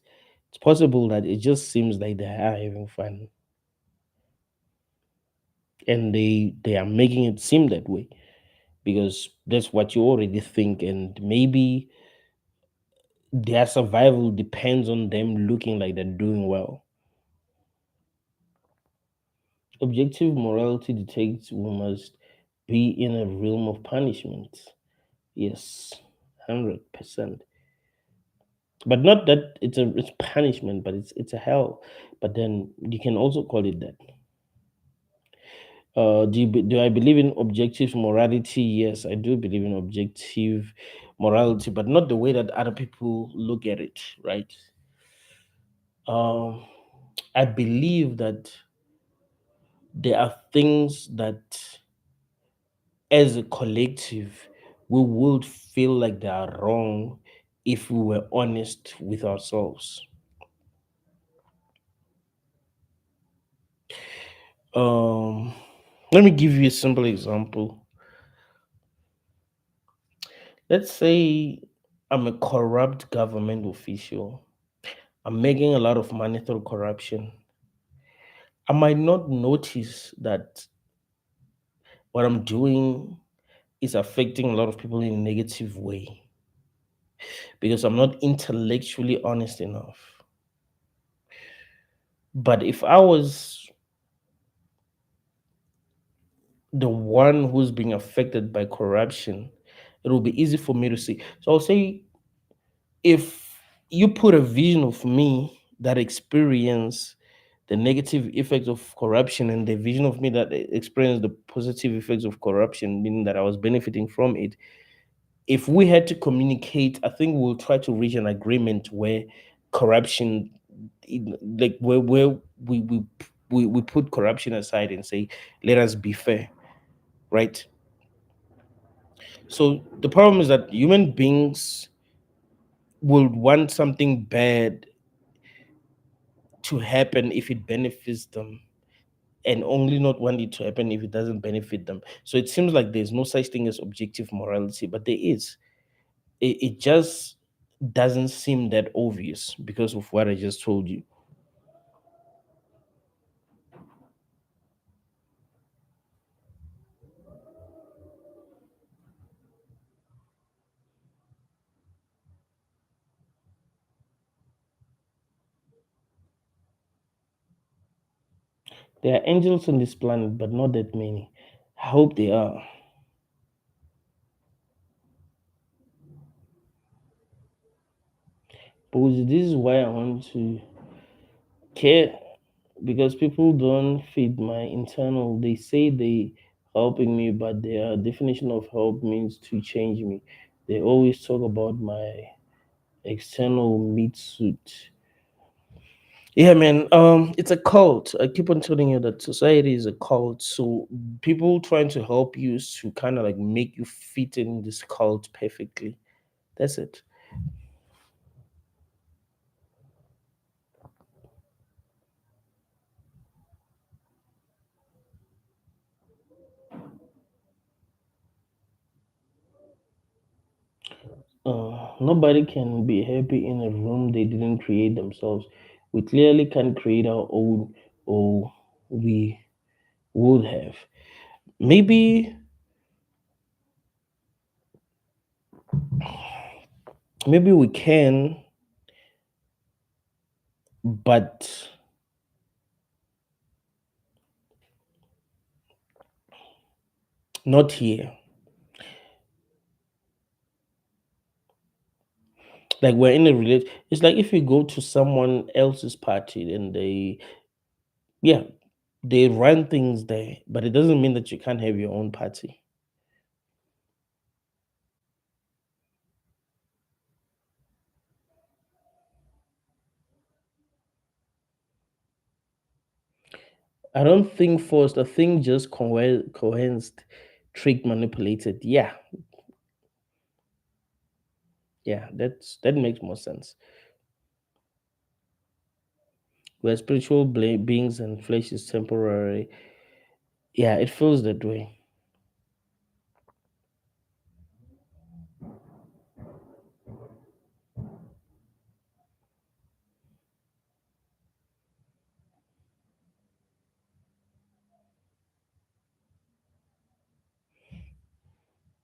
It's possible that it just seems like they are having fun, and they are making it seem that way because that's what you already think, and maybe their survival depends on them looking like they're doing well. Objective morality dictates we must be in a realm of punishment. Yes, 100%. But not that it's punishment, but it's a hell. But then you can also call it that. Do I believe in objective morality? Yes, I do believe in objective morality, but not the way that other people look at it, right? Um, I believe that there are things that, as a collective, we would feel like they are wrong if we were honest with ourselves. Um, Let me give you a simple example. Let's say I'm a corrupt government official. I'm making a lot of money through corruption. I might not notice that what I'm doing is affecting a lot of people in a negative way because I'm not intellectually honest enough. But if I was the one who's being affected by corruption, it will be easy for me to see. So I'll say, if you put a vision of me that experience the negative effects of corruption and the vision of me that experienced the positive effects of corruption, meaning that I was benefiting from it, if we had to communicate, I think we'll try to reach an agreement where corruption, like where we put corruption aside and say, let us be fair, right? So the problem is that human beings will want something bad to happen if it benefits them, and only not want it to happen if it doesn't benefit them. So it seems like there's no such thing as objective morality, but there is. It just doesn't seem that obvious because of what I just told you. There are angels on this planet, but not that many. I hope they are. Because this is why I want to care, because people don't feed my internal. They say they helping me, but their definition of help means to change me. They always talk about my external meat suit. Yeah, man. It's a cult. I keep on telling you that society is a cult. So people trying to help you is to kind of like make you fit in this cult perfectly. That's it. Nobody can be happy in a room they didn't create themselves. We clearly can create our own, or we would have. Maybe, maybe we can, but not here. Like we're in a relate. It's like if you go to someone else's party and yeah, they run things there, but it doesn't mean that you can't have your own party. I don't think forced. I think just coerced, tricked, manipulated. Yeah, yeah. That makes more sense. Where spiritual beings and flesh is temporary. Yeah, it feels that way.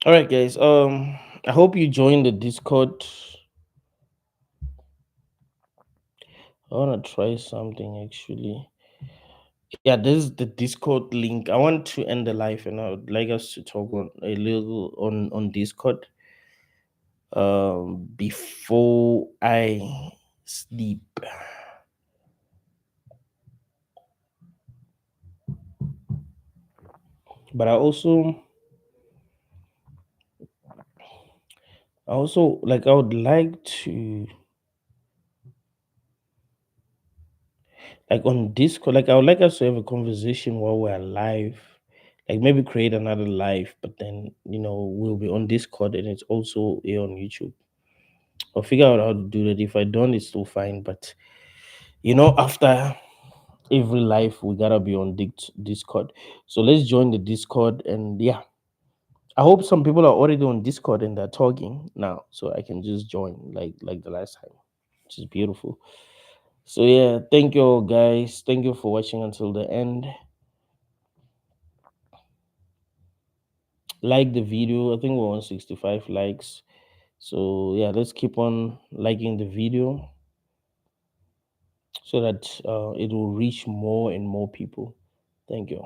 All right, guys. I hope you join the Discord. I wanna try something actually. Yeah, this is the Discord link. I want to end the live, and I would like us to talk on a little on Discord. Before I sleep, but I also like. I would like to like on Discord. Like I would like us to have a conversation while we're live. Like maybe create another live, but then we'll be on Discord and it's also here on YouTube. I'll figure out how to do that. If I don't, it's still fine. But after every live, we gotta be on Discord. So let's join the Discord, and yeah, I hope some people are already on Discord and they're talking now, so I can just join like the last time, which is beautiful. So yeah, thank you all guys. Thank you for watching until the end. Like the video. I think we're on 65 likes. So yeah, let's keep on liking the video so that it will reach more and more people. Thank you.